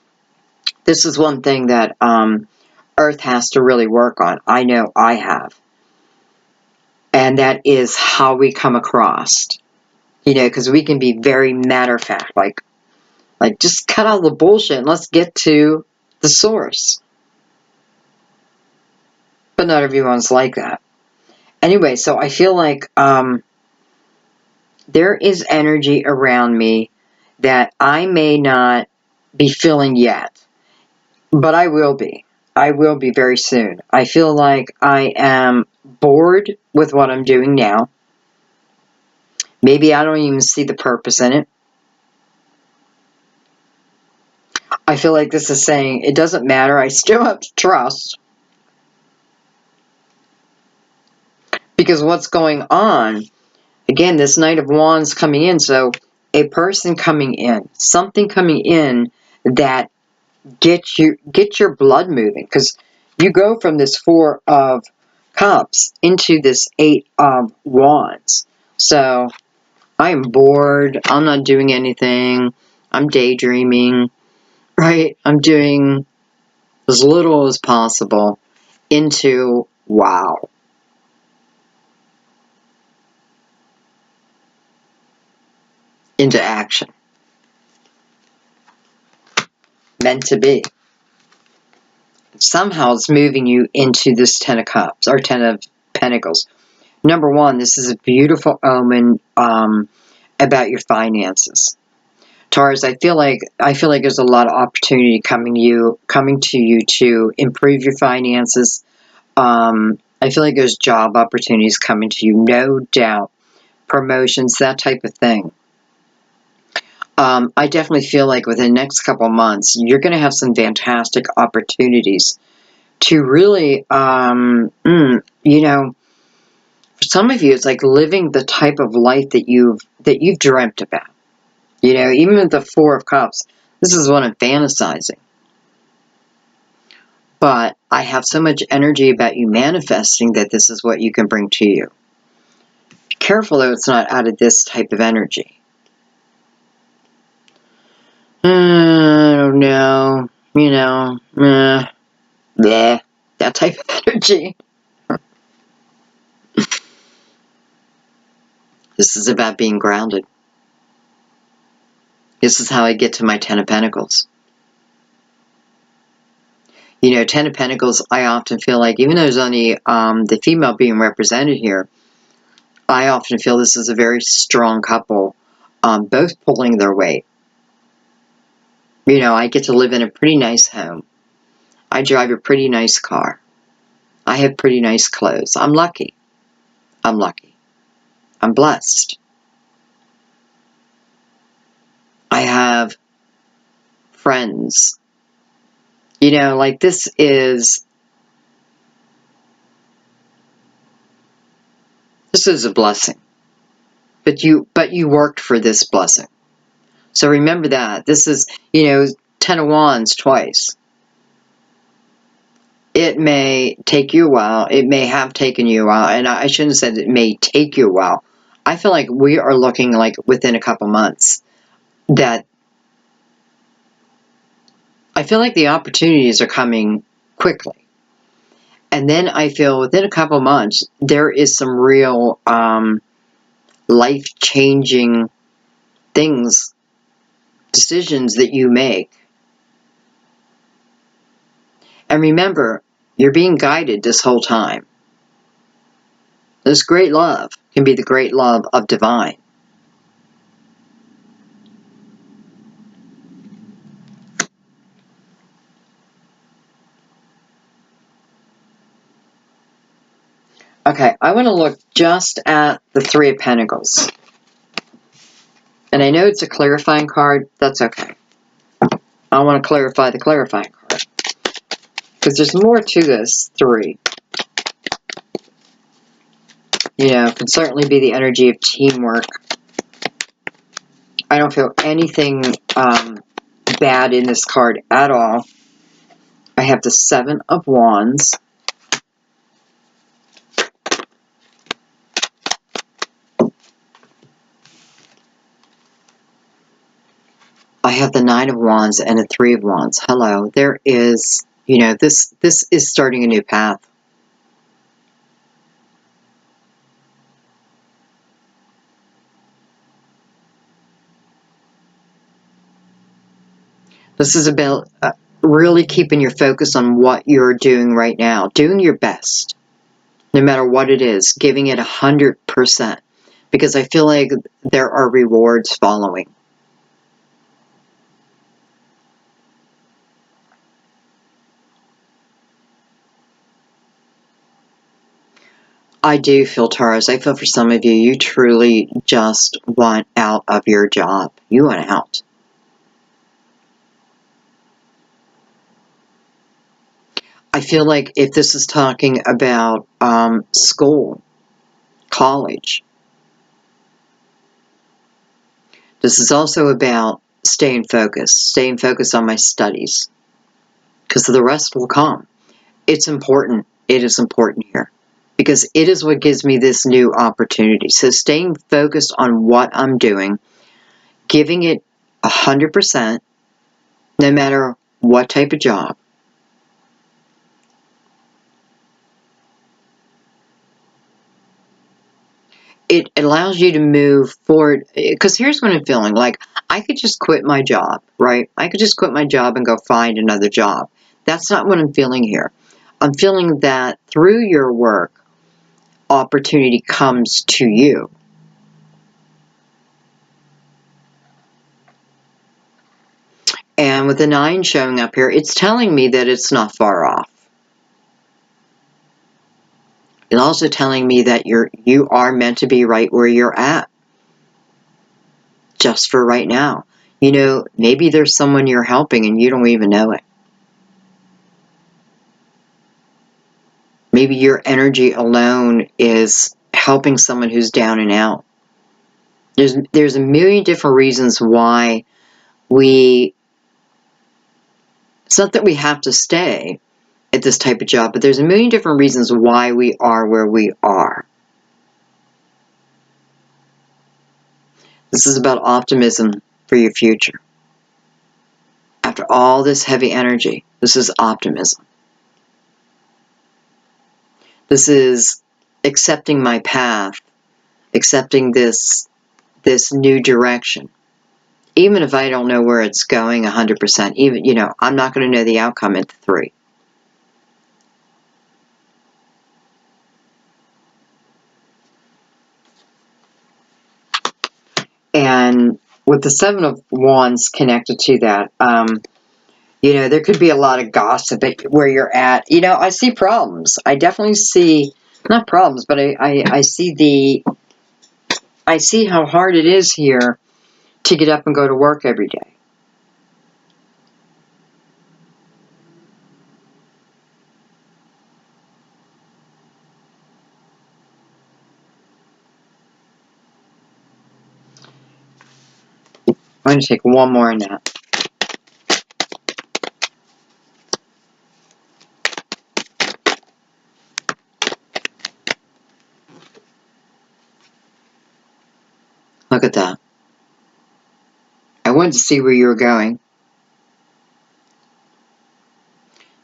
this is one thing that Earth has to really work on. I know I have. And that is how we come across. You know, because we can be very matter of fact, like just cut out the bullshit and let's get to the source. But not everyone's like that. Anyway, so I feel like there is energy around me that I may not be feeling yet, but I will be. I will be very soon. I feel like I am bored with what I'm doing now. Maybe I don't even see the purpose in it. I feel like this is saying it doesn't matter. I still have to trust. Because what's going on, again, this Knight of Wands coming in, so a person coming in, something coming in that gets your blood moving, because you go from this Four of Cups into this Eight of Wands. So I am bored, I'm not doing anything, I'm daydreaming, right? I'm doing as little as possible into wow. Into action. meant to be. Somehow it's moving you into this Ten of Cups, or Ten of Pentacles. Number one, this is a beautiful omen about your finances. Taurus, I feel like there's a lot of opportunity coming to you to improve your finances. I feel like there's job opportunities coming to you, no doubt. Promotions, that type of thing. I definitely feel like within the next couple of months, you're going to have some fantastic opportunities to really, you know, for some of you, it's like living the type of life that you've dreamt about. You know, even with the Four of Cups, this is what I'm fantasizing. But I have so much energy about you manifesting that this is what you can bring to you. Be careful, though, it's not out of this type of energy. I don't know. You know, bleh, that type of energy. This is about being grounded. This is how I get to my Ten of Pentacles. You know, Ten of Pentacles, I often feel like, even though there's only the female being represented here, I often feel this is a very strong couple, both pulling their weight. You know, I get to live in a pretty nice home. I drive a pretty nice car. I have pretty nice clothes. I'm lucky. I'm lucky. I'm blessed. I have friends. You know, like this is a blessing. But you worked for this blessing. So remember that. This is, you know, Ten of Wands twice. It may take you a while. It may have taken you a while. And I shouldn't have said it may take you a while. I feel like we are looking like within a couple months that I feel like the opportunities are coming quickly. And then I feel within a couple months, there is some real life-changing things, decisions that you make. And remember, you're being guided this whole time. This great love can be the great love of divine. Okay, I want to look just at the Three of Pentacles. And I know it's a clarifying card. That's okay. I want to clarify the clarifying card. Because there's more to this three. You know, it can certainly be the energy of teamwork. I don't feel anything bad in this card at all. I have the Seven of Wands. I have the Nine of Wands and the Three of Wands. Hello. There is, you know, this is starting a new path. This is about really keeping your focus on what you're doing right now. Doing your best. No matter what it is. Giving it 100%. Because I feel like there are rewards following. I do feel, Taurus, I feel for some of you, you truly just want out of your job. You want out. I feel like if this is talking about school, college, this is also about staying focused on my studies, because the rest will come. It's important. It is important here. Because it is what gives me this new opportunity. So staying focused on what I'm doing, giving it 100%, no matter what type of job. it allows you to move forward. Because here's what I'm feeling like. I could just quit my job, right? I could just quit my job and go find another job. That's not what I'm feeling here. I'm feeling that through your work, opportunity comes to you. And with the 9 showing up here, it's telling me that it's not far off. It's also telling me that you are meant to be right where you're at. Just for right now. You know, maybe there's someone you're helping and you don't even know it. Maybe your energy alone is helping someone who's down and out. There's a million different reasons why it's not that we have to stay at this type of job, but there's a million different reasons why we are where we are. This is about optimism for your future. After all this heavy energy, this is optimism. This is accepting my path, accepting this new direction. Even if I don't know where it's going 100%, even, you know, I'm not going to know the outcome at 3. And with the 7 of Wands connected to that, you know, there could be a lot of gossip at where you're at. You know, I see problems. I definitely see, not problems, but I see how hard it is here to get up and go to work every day. I'm going to take one more in that. Look at that. I wanted to see where you were going.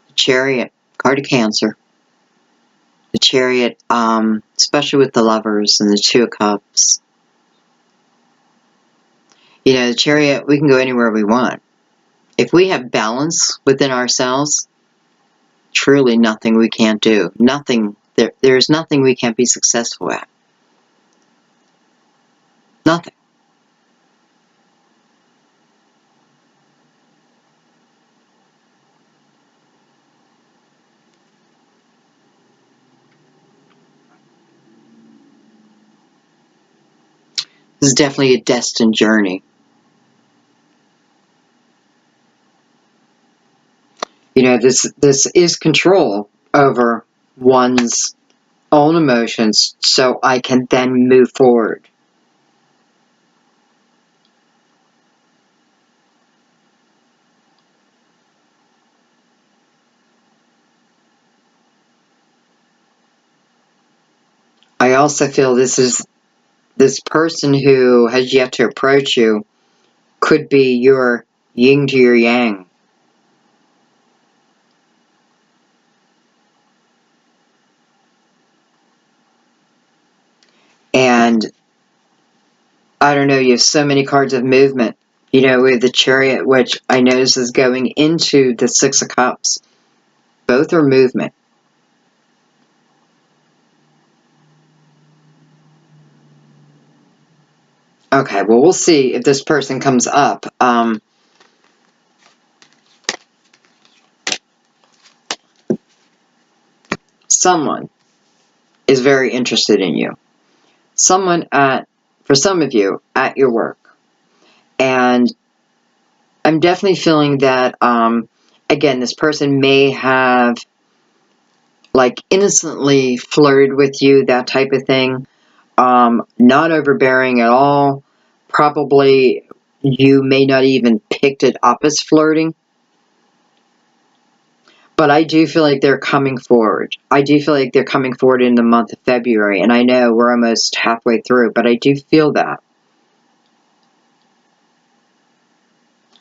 The Chariot, card of Cancer. The Chariot, especially with the Lovers and the 2 of Cups. You know, the Chariot, we can go anywhere we want. If we have balance within ourselves, truly nothing we can't do. Nothing, there's nothing we can't be successful at. Nothing. This is definitely a destined journey. You know, this is control over one's own emotions so I can then move forward. I also feel this person who has yet to approach you could be your yin to your yang. And I don't know, you have so many cards of movement. You know, with the Chariot, which I notice is going into the 6 of Cups. Both are movement. Okay, well, we'll see if this person comes up. Someone is very interested in you. Someone for some of you, at your work. And I'm definitely feeling that, again, this person may have, like, innocently flirted with you, that type of thing. Not overbearing at all. Probably you may not even picked it up as flirting. But I do feel like they're coming forward. I do feel like they're coming forward in the month of February. And I know we're almost halfway through, but I do feel that.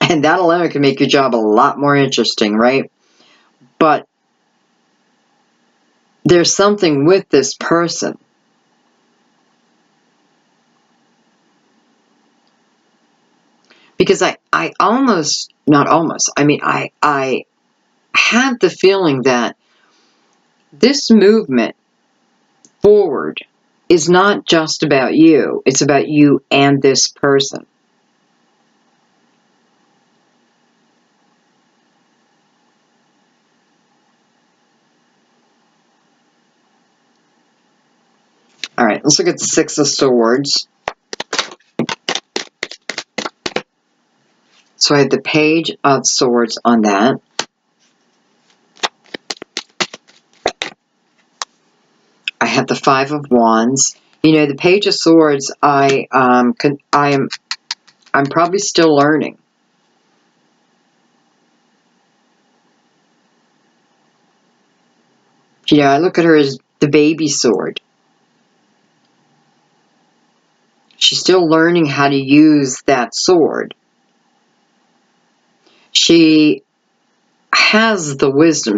And that alone can make your job a lot more interesting, right? But there's something with this person Because I almost, not almost, I mean, I have the feeling that this movement forward is not just about you. It's about you and this person. All right, let's look at the Six of Swords. So I have the Page of Swords on that. I have the Five of Wands. You know, the Page of Swords, I'm probably still learning. You know, I look at her as the baby sword. She's still learning how to use that sword. She has the wisdom.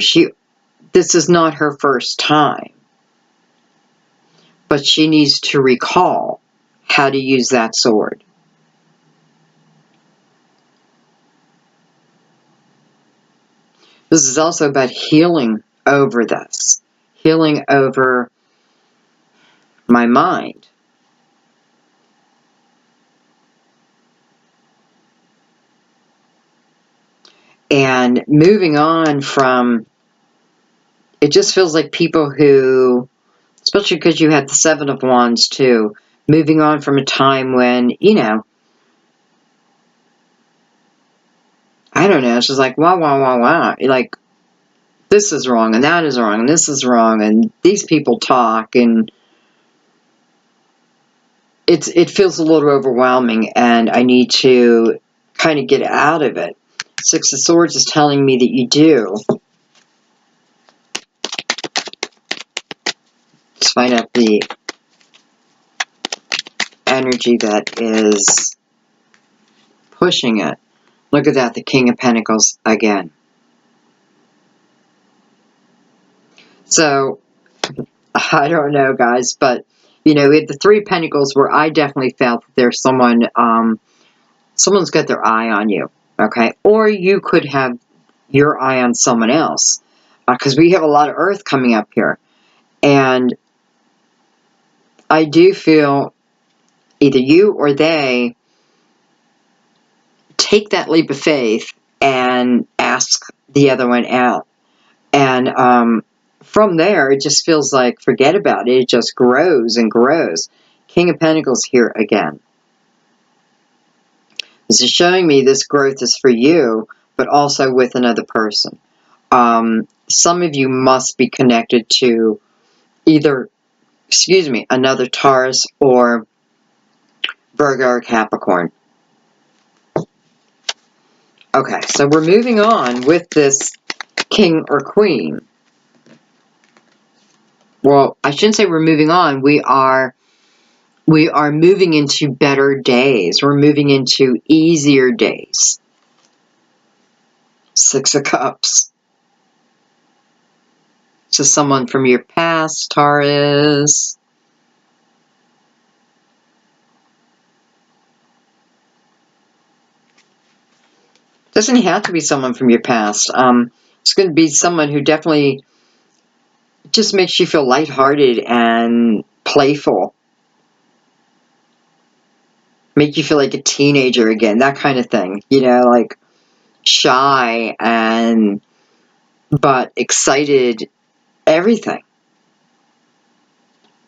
This is not her first time. But she needs to recall how to use that sword. This is also about healing over this. Healing over my mind. And moving on from, it just feels like people who, especially because you had the Seven of Wands too, moving on from a time when, you know, I don't know, it's just like, wow. Like, this is wrong, and that is wrong, and this is wrong, and these people talk, and it feels a little overwhelming, and I need to kind of get out of it. Six of Swords is telling me that you do. Let's find out the energy that is pushing it. Look at that, the King of Pentacles again. So, I don't know, guys, but, you know, we had the Three of Pentacles where I definitely felt that there's someone, someone's got their eye on you, okay? Or you could have your eye on someone else, because we have a lot of Earth coming up here. And I do feel either you or they take that leap of faith and ask the other one out. And from there, it just feels like, forget about it. It just grows and grows. King of Pentacles here again. This is showing me this growth is for you, but also with another person. Some of you must be connected to either, excuse me, another Taurus or Virgo or Capricorn. Okay, so we're moving on with this King or Queen. Well, I shouldn't say we're moving on. We are moving into better days. We're moving into easier days. Six of Cups. So someone from your past, Taurus. Doesn't have to be someone from your past. It's going to be someone who definitely just makes you feel lighthearted and playful. Make you feel like a teenager again, that kind of thing. You know, like shy and but excited, everything.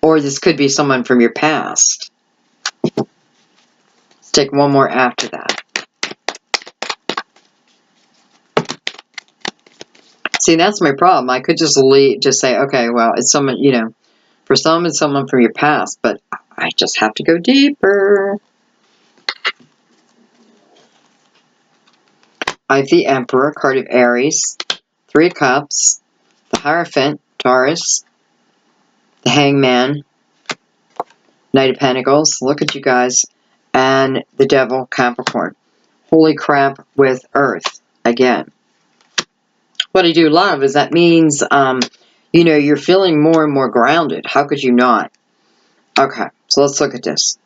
Or this could be someone from your past. Let's take one more after that. See, that's my problem. I could just say, okay, well, it's someone, you know, for some it's someone from your past, but I just have to go deeper. I have the Emperor, card of Aries, Three of Cups, the Hierophant, Taurus, the Hangman, Knight of Pentacles, look at you guys, and the Devil, Capricorn. Holy crap with Earth, again. What I do love is that means, you know, you're feeling more and more grounded. How could you not? Okay, so let's look at this.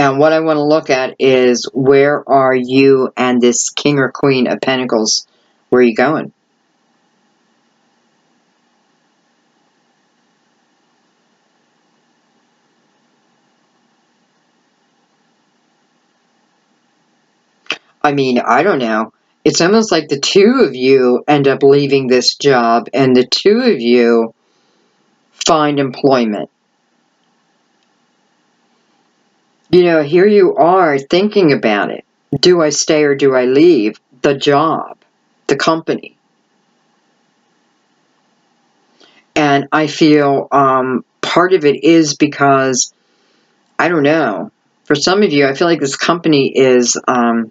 And what I want to look at is, where are you and this King or Queen of Pentacles? Where are you going? I mean, I don't know. It's almost like the two of you end up leaving this job and the two of you find employment. You know, here you are thinking about it. Do I stay or do I leave the job, the company? And I feel part of it is because, I don't know, for some of you, I feel like this company is,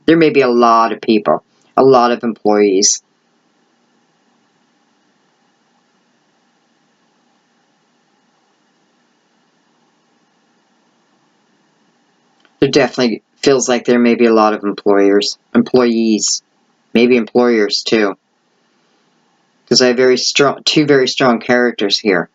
there may be a lot of people, a lot of employees. There definitely feels like there may be a lot of employees, maybe employers too. Because I have two very strong characters here.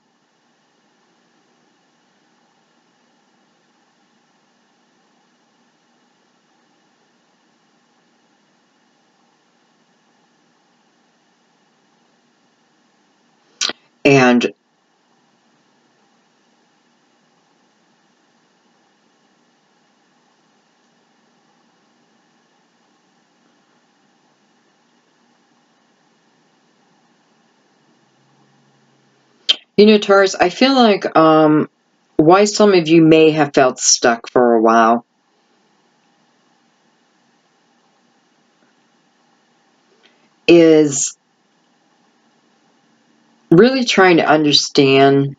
And you know, Taurus, I feel like why some of you may have felt stuck for a while is really trying to understand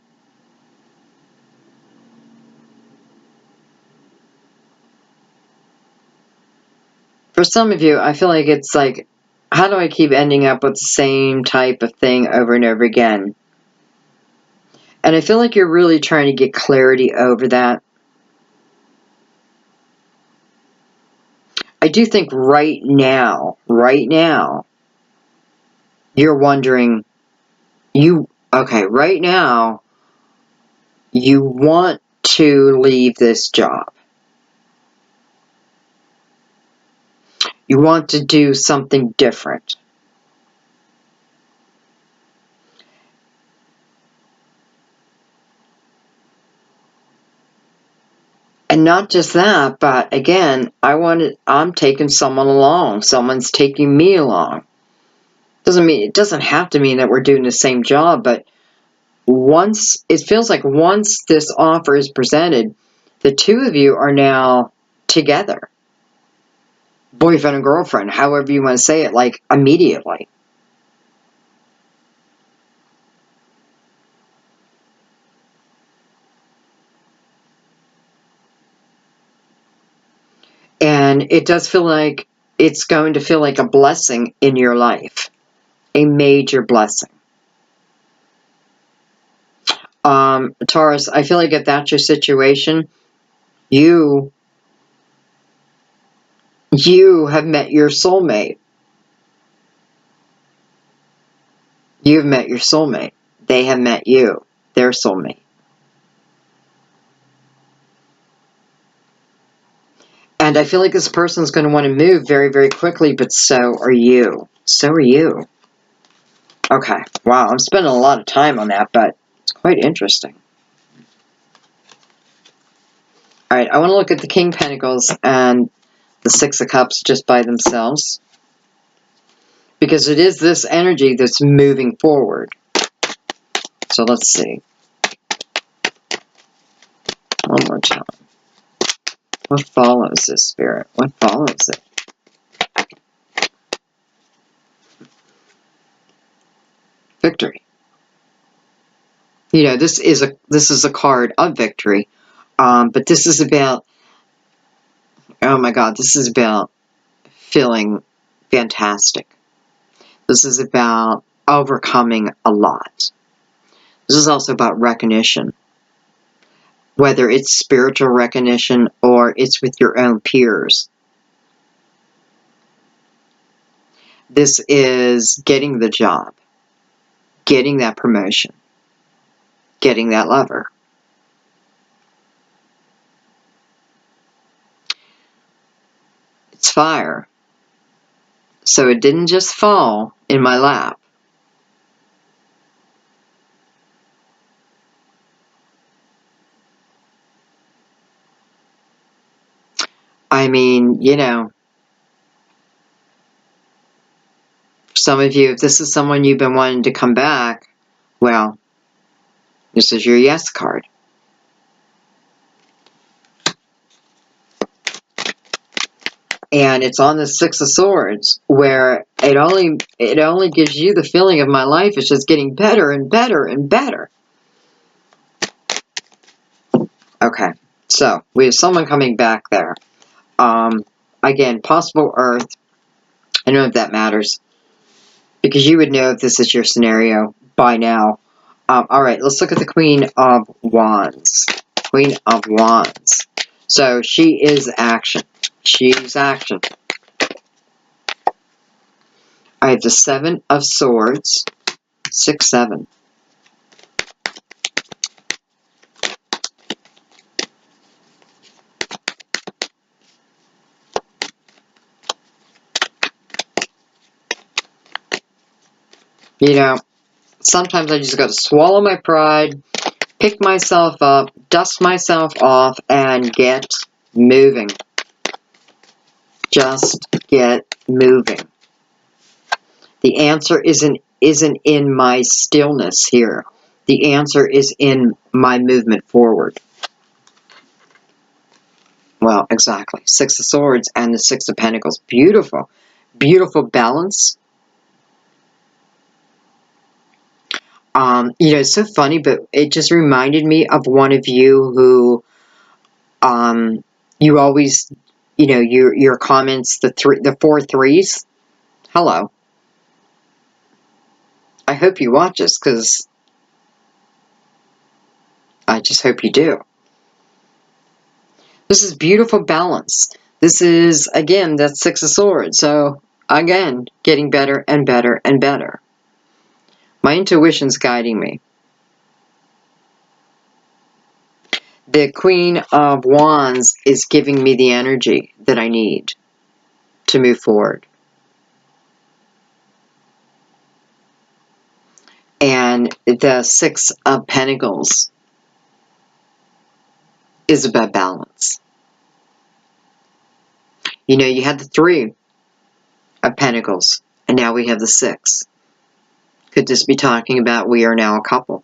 for some of you, I feel like it's like, how do I keep ending up with the same type of thing over and over again? And I feel like you're really trying to get clarity over that. I do think right now, you're wondering, right now, you want to leave this job. You want to do something different. And not just that, but again, I'm taking someone along. Someone's taking me along. It doesn't have to mean that we're doing the same job, but it feels like once this offer is presented, the two of you are now together. Boyfriend and girlfriend, however you want to say it, like immediately. And it does feel like it's going to feel like a blessing in your life. A major blessing. Taurus, I feel like if that's your situation, you have met your soulmate. You've met your soulmate. They have met you, their soulmate. And I feel like this person is going to want to move very, very quickly, but so are you. So are you. Okay. Wow, I'm spending a lot of time on that, but it's quite interesting. All right, I want to look at the King of Pentacles and the Six of Cups just by themselves, because it is this energy that's moving forward. So let's see. One more time. What follows this, Spirit? What follows it? Victory. You know, this is a card of victory, but this is about, oh my God, this is about feeling fantastic. This is about overcoming a lot. This is also about recognition, whether it's spiritual recognition or it's with your own peers. This is getting the job, getting that promotion, getting that lover. fire. So it didn't just fall in my lap. I mean, you know, some of you, if this is someone you've been wanting to come back, well, this is your yes card. And it's on the Six of Swords, where it only gives you the feeling of my life is just getting better and better and better. Okay, so we have someone coming back there. Again, possible Earth. I don't know if that matters, because you would know if this is your scenario by now. All right, let's look at the Queen of Wands. Queen of Wands. So she is action. She's action. I have the Seven of Swords. 6, 7. You know, sometimes I just got to swallow my pride, pick myself up, dust myself off, and get moving. Just get moving. The answer isn't in my stillness here. The answer is in my movement forward. Well, exactly. Six of Swords and the Six of Pentacles. Beautiful. Beautiful balance. You know, it's so funny, but it just reminded me of one of you who, you always, you know, your comments, the 4 threes. Hello. I hope you watch this, because I just hope you do. This is beautiful balance. This is, again, that Six of Swords. So, again, getting better and better and better. My intuition's guiding me. The Queen of Wands is giving me the energy that I need to move forward. And the Six of Pentacles is about balance. You know, you had the 3 of Pentacles, and now we have the 6. Could this be talking about we are now a couple?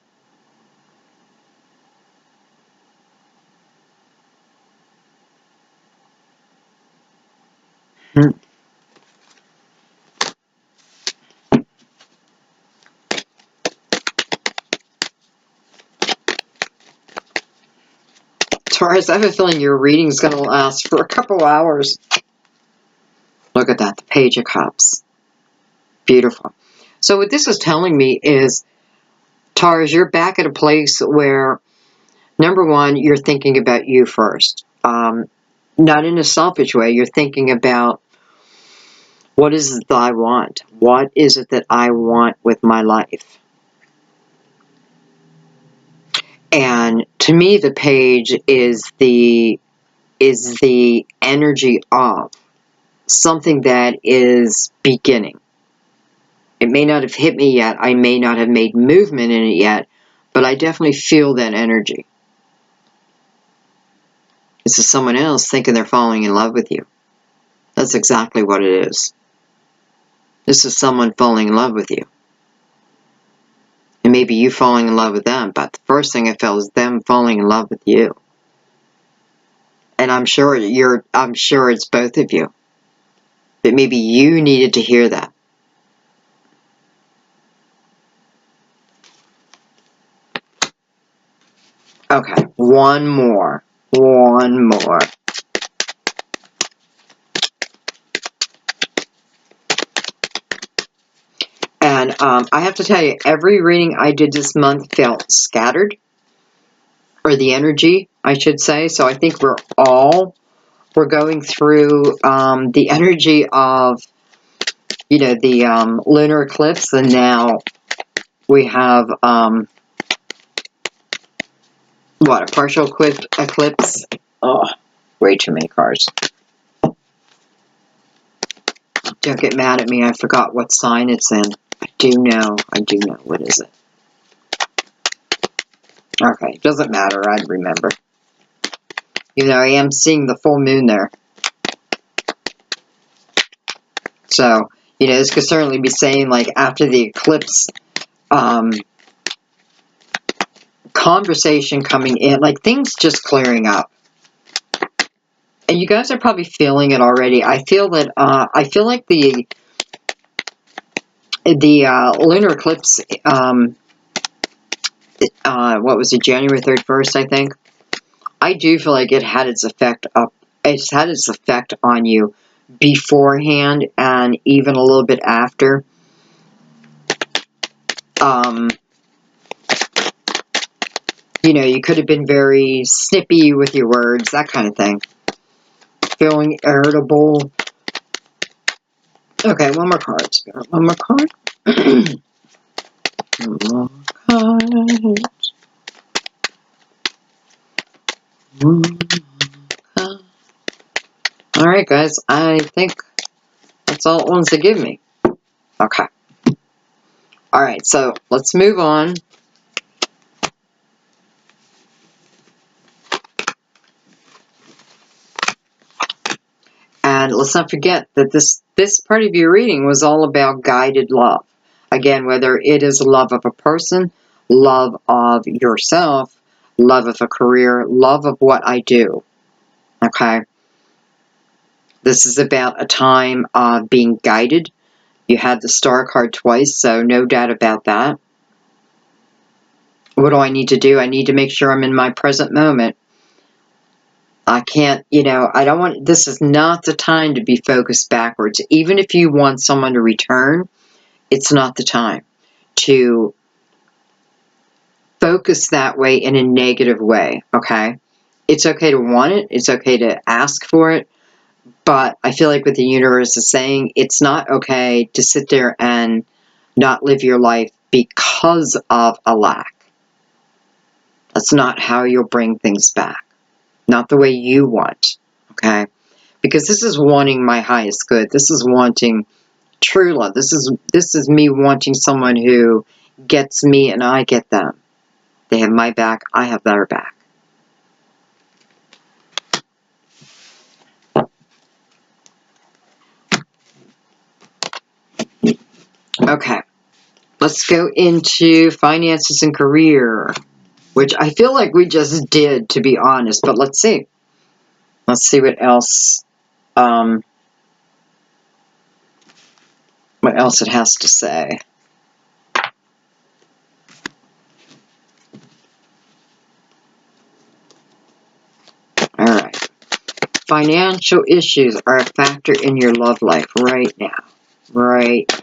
Taurus, I have a feeling your reading is going to last for a couple hours. Look at that, the Page of Cups. Beautiful. So what this is telling me is, Taurus, you're back at a place where, number one, you're thinking about you first. Not in a selfish way. You're thinking about, what is it that I want? What is it that I want with my life? And to me, the page is the energy of something that is beginning. It may not have hit me yet. I may not have made movement in it yet, but I definitely feel that energy. This is someone else thinking they're falling in love with you. That's exactly what it is. This is someone falling in love with you. And maybe you falling in love with them, but the first thing I felt is them falling in love with you. And I'm sure it's both of you. But maybe you needed to hear that. Okay, one more. One more. And I have to tell you, every reading I did this month felt scattered. Or the energy, I should say. So I think we're going through the energy of, you know, the lunar eclipse. And now we have, what, a partial eclipse? Oh, way too many cards. Don't get mad at me. I forgot what sign it's in. I do know. What is it? Okay, doesn't matter. I'd remember. Even though I am seeing the full moon there. So, you know, this could certainly be saying, like, after the eclipse, conversation coming in, like, things just clearing up. And you guys are probably feeling it already. I feel that, I feel like the lunar eclipse, what was it, January 31st, I think? I do feel like it had its effect on you beforehand and even a little bit after. You know, you could have been very snippy with your words, that kind of thing. Feeling irritable. Okay, one more card. One more card. One more card. Alright, guys. I think that's all it wants to give me. Okay. Alright, so let's move on. And let's not forget that this part of your reading was all about guided love. Again, whether it is love of a person, love of yourself, love of a career, love of what I do. Okay? This is about a time of being guided. You had the star card twice, so no doubt about that. What do I need to do? I need to make sure I'm in my present moment. I can't, you know, I don't want, this is not the time to be focused backwards. Even if you want someone to return, it's not the time to focus that way in a negative way, okay? It's okay to want it. It's okay to ask for it. But I feel like what the universe is saying, it's not okay to sit there and not live your life because of a lack. That's not how you'll bring things back. Not the way you want, okay? Because this is wanting my highest good. This is wanting true love. This is me wanting someone who gets me and I get them. They have my back, I have their back. Okay, let's go into finances and career, which I feel like we just did, to be honest, but let's see. Let's see what else it has to say. All right. Financial issues are a factor in your love life right now. Right now.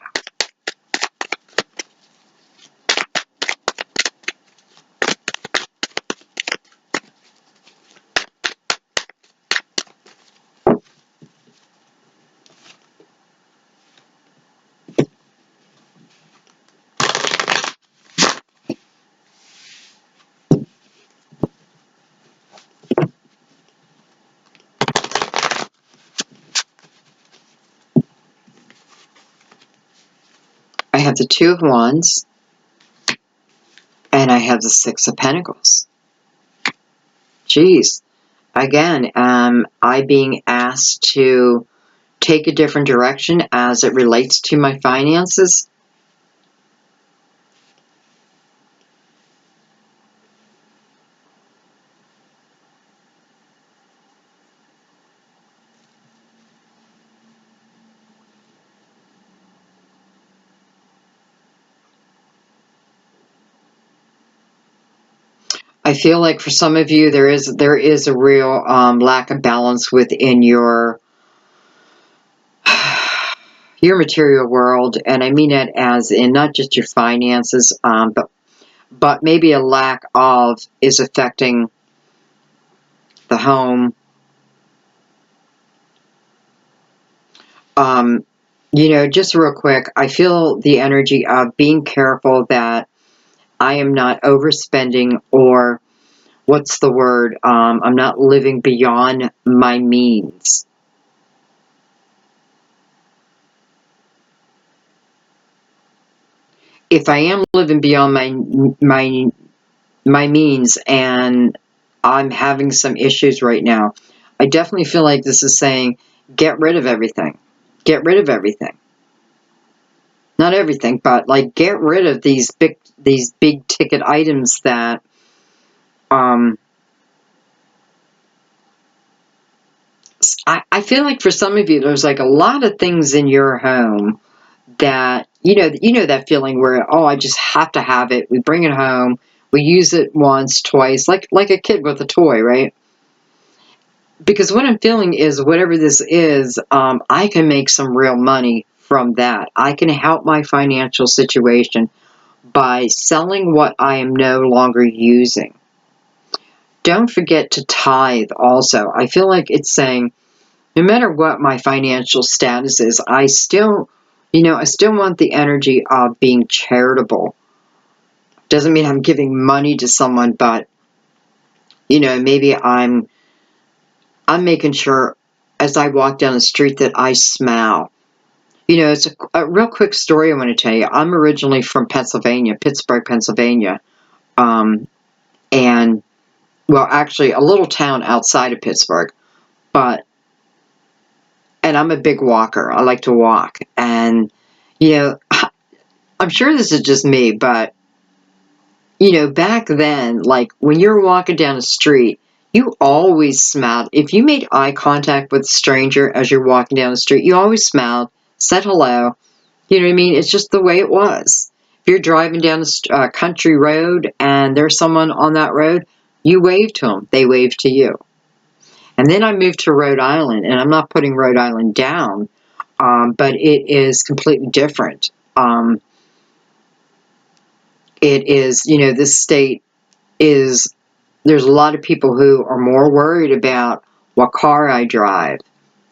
I have the Two of Wands, and I have the Six of Pentacles. Jeez. Again, I being asked to take a different direction as it relates to my finances. I feel like for some of you there is a real lack of balance within your material world, and I mean it as in not just your finances, but maybe a lack of is affecting the home. You know, just real quick, I feel the energy of being careful that I am not overspending, or what's the word? I'm not living beyond my means. if I am living beyond my means and I'm having some issues right now, I definitely feel like this is saying, get rid of everything. Get rid of everything. Not everything, but like get rid of these big ticket items that I feel like for some of you there's like a lot of things in your home that you know that feeling where, oh, I just have to have it. We bring it home, we use it once, twice, like a kid with a toy, right? Because what I'm feeling is whatever this is, I can make some real money from that. I can help my financial situation by selling what I am no longer using. Don't forget to tithe also. I feel like it's saying, no matter what my financial status is, I still want the energy of being charitable. Doesn't mean I'm giving money to someone, but, maybe I'm making sure as I walk down the street that I smile. It's a real quick story I want to tell you. I'm originally from Pennsylvania, Pittsburgh, Pennsylvania. And, well, actually, a little town outside of Pittsburgh. And I'm a big walker. I like to walk. And, I'm sure this is just me, but, back then, like, when you're walking down the street, you always smiled. If you made eye contact with a stranger as you're walking down the street, you always smiled, said hello. You know what I mean? It's just the way it was. If you're driving down a country road and there's someone on that road, you wave to them. They wave to you. And then I moved to Rhode Island, and I'm not putting Rhode Island down, but it is completely different. It is, this state is, there's a lot of people who are more worried about what car I drive,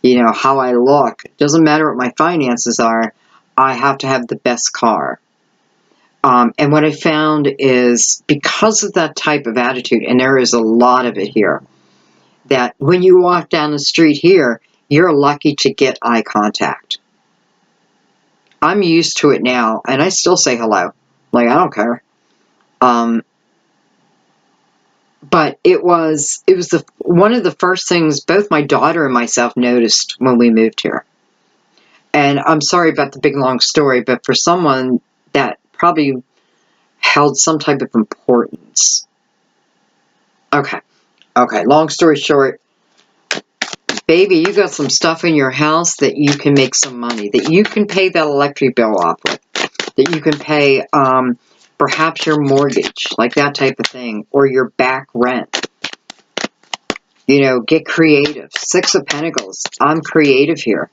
how I look. It doesn't matter what my finances are. I have to have the best car. And what I found is because of that type of attitude, and there is a lot of it here, that when you walk down the street here, you're lucky to get eye contact. I'm used to it now, and I still say hello. Like, I don't care. But it was one of the first things both my daughter and myself noticed when we moved here. And I'm sorry about the big long story, but for someone that probably held some type of importance. Okay, long story short, baby, you got some stuff in your house that you can make some money, that you can pay that electric bill off with, that you can pay perhaps your mortgage, like that type of thing, or your back rent. Get creative. Six of Pentacles. I'm creative here.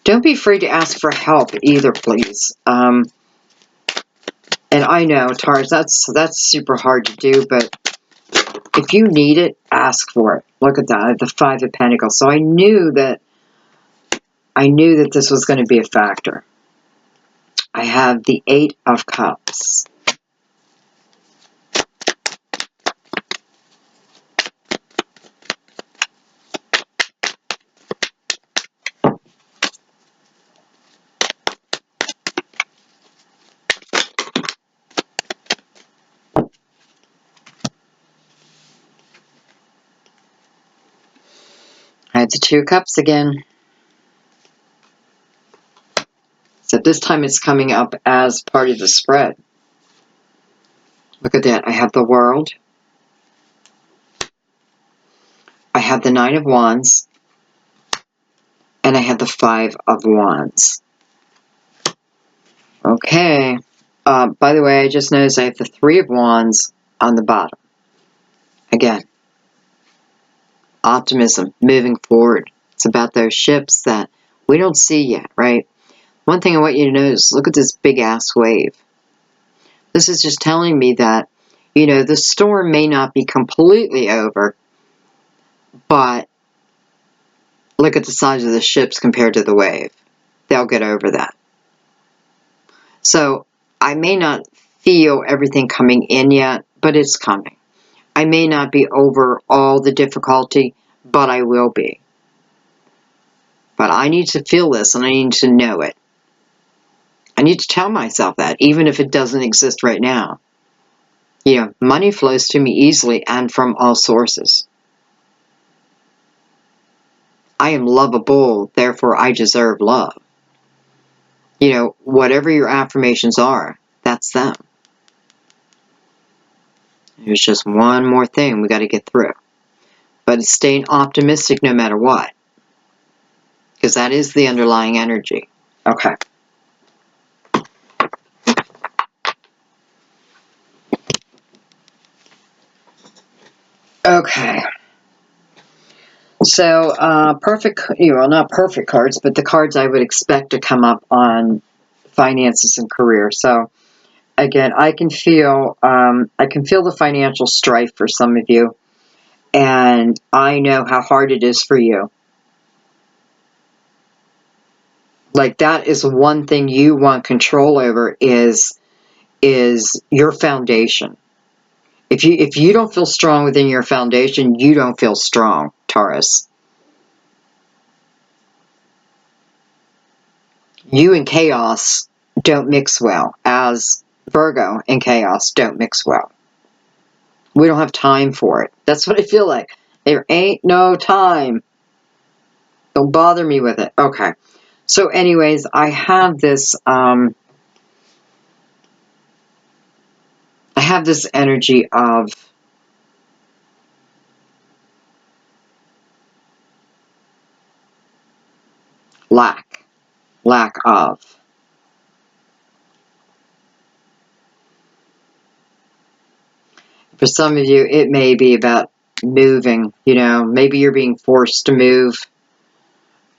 Don't be afraid to ask for help either, please. And I know, Taurus, that's super hard to do, but if you need it, ask for it. Look at that, the Five of Pentacles. So I knew that this was going to be a factor. I have the Eight of Cups. I have the Two of Cups again. So this time it's coming up as part of the spread. Look at that. I have the World. I have the Nine of Wands. And I have the Five of Wands. Okay. By the way, I just noticed I have the Three of Wands on the bottom. Again, optimism, moving forward. It's about those ships that we don't see yet, right? One thing I want you to notice, look at this big-ass wave. This is just telling me that, the storm may not be completely over, but look at the size of the ships compared to the wave. They'll get over that. So, I may not feel everything coming in yet, but it's coming. I may not be over all the difficulty, but I will be. But I need to feel this, and I need to know it. I need to tell myself that, even if it doesn't exist right now. You know, money flows to me easily and from all sources. I am lovable, therefore I deserve love. You know, whatever your affirmations are, that's them. There's just one more thing we got to get through. But it's staying optimistic no matter what. Because that is the underlying energy. Okay. Okay. So, perfect, well, not perfect cards, but the cards I would expect to come up on finances and career. So, again, I can feel the financial strife for some of you, and I know how hard it is for you. Like, that is one thing you want control over is your foundation. If you don't feel strong within your foundation, you don't feel strong, Taurus. You and chaos don't mix well, as Virgo and chaos don't mix well. We don't have time for it. That's what I feel like. There ain't no time. Don't bother me with it. Okay. So anyways, I have this energy of lack of. For some of you, it may be about moving. You know, maybe you're being forced to move.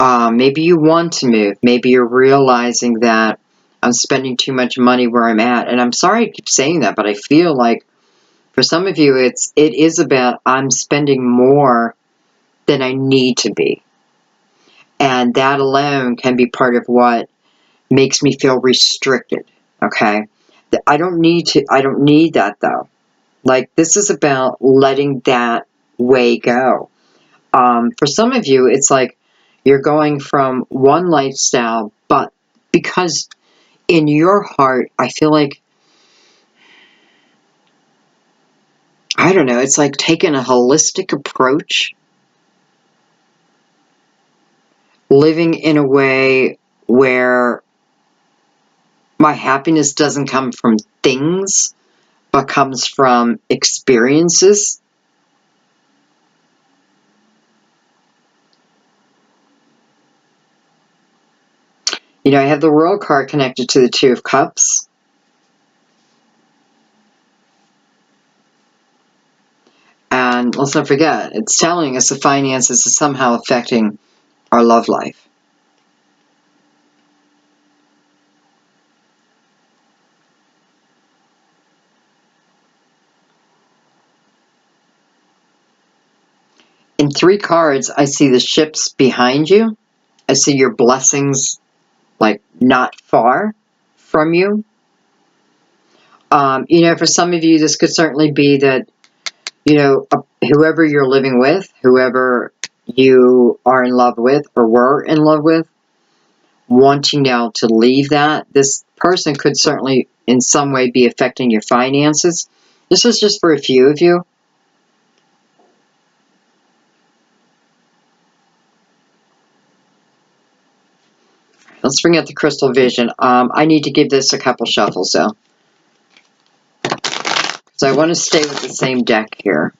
Maybe you want to move. Maybe you're realizing that I'm spending too much money where I'm at. And I'm sorry I keep saying that, but I feel like for some of you, it is about I'm spending more than I need to be. And that alone can be part of what makes me feel restricted. Okay. I don't need that though. Like, this is about letting that way go. For some of you, it's like you're going from one lifestyle, but because in your heart, I feel like, I don't know, it's like taking a holistic approach, living in a way where my happiness doesn't come from things, but comes from experiences. You know, I have the World card connected to the Two of Cups. And let's not forget, it's telling us the finances is somehow affecting our love life. In 3 cards, I see the ships behind you. I see your blessings, like, not far from you. You know, for some of you, this could certainly be that, you know, whoever you're living with, whoever you are in love with or were in love with, wanting now to leave that, this person could certainly in some way be affecting your finances. This is just for a few of you. Let's bring out the crystal vision. I need to give this a couple shuffles though. So I want to stay with the same deck here.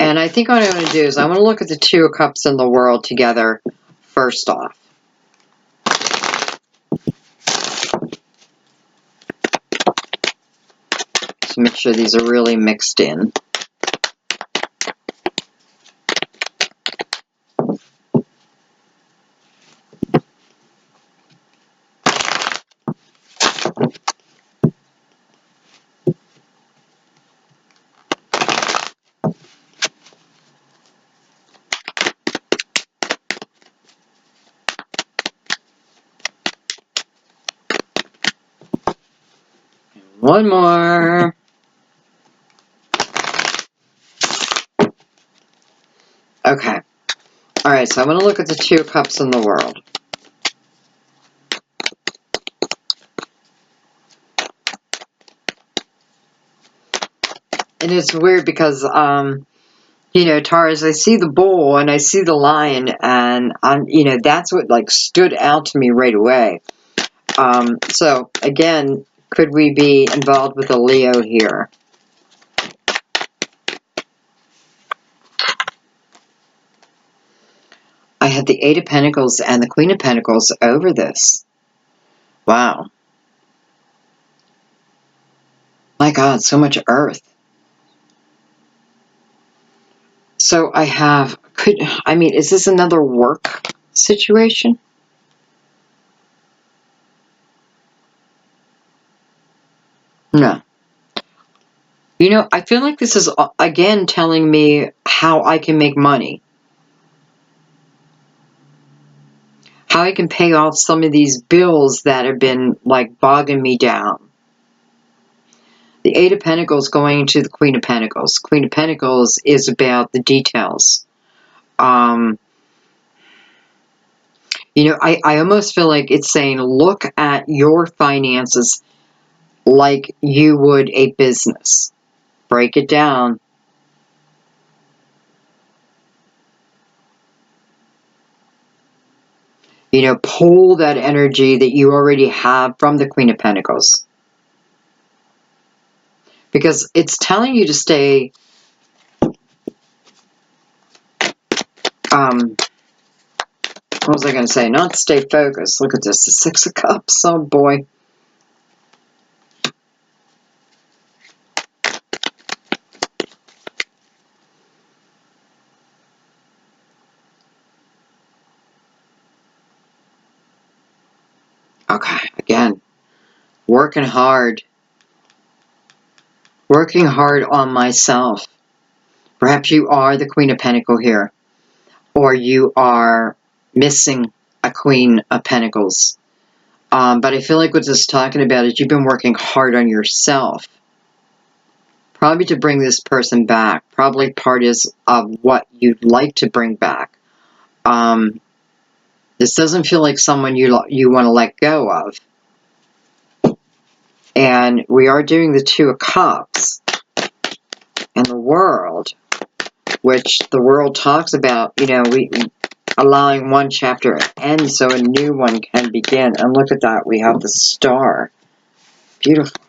And I think what I want to do is I want to look at the Two of Cups in the World together first off. to make sure these are really mixed in. One more. Okay. Alright, so I'm going to look at the Two of Cups in the world. And it's weird because, you know, Taurus, I see the bull and I see the lion, and, you know, that's what, like, stood out to me right away. So, again, could we be involved with a Leo here? I had the Eight of Pentacles and the Queen of Pentacles over this. Wow. My God, so much earth. So I have, I mean, is this another work situation? No. You know, I feel like this is, again, telling me how I can make money. How I can pay off some of these bills that have been, like, bogging me down. The Eight of Pentacles going to the Queen of Pentacles. Queen of Pentacles is about the details. You know, I almost feel like it's saying, look at your finances like you would a business. Break it down. You know, pull that energy that you already have from the Queen of Pentacles. Because it's telling you to stay, what was I going to say? Not stay focused. Look at this, the Six of Cups. Oh boy. Okay, again, working hard. Working hard on myself. Perhaps you are the Queen of Pentacles here. Or you are missing a Queen of Pentacles. But I feel like what this is talking about is you've been working hard on yourself. Probably to bring this person back. Probably part is of what you'd like to bring back. This doesn't feel like someone you want to let go of. And we are doing the Two of Cups and the World, which the World talks about, you know, we allowing one chapter to end so a new one can begin. And look at that, we have the Star. Beautiful.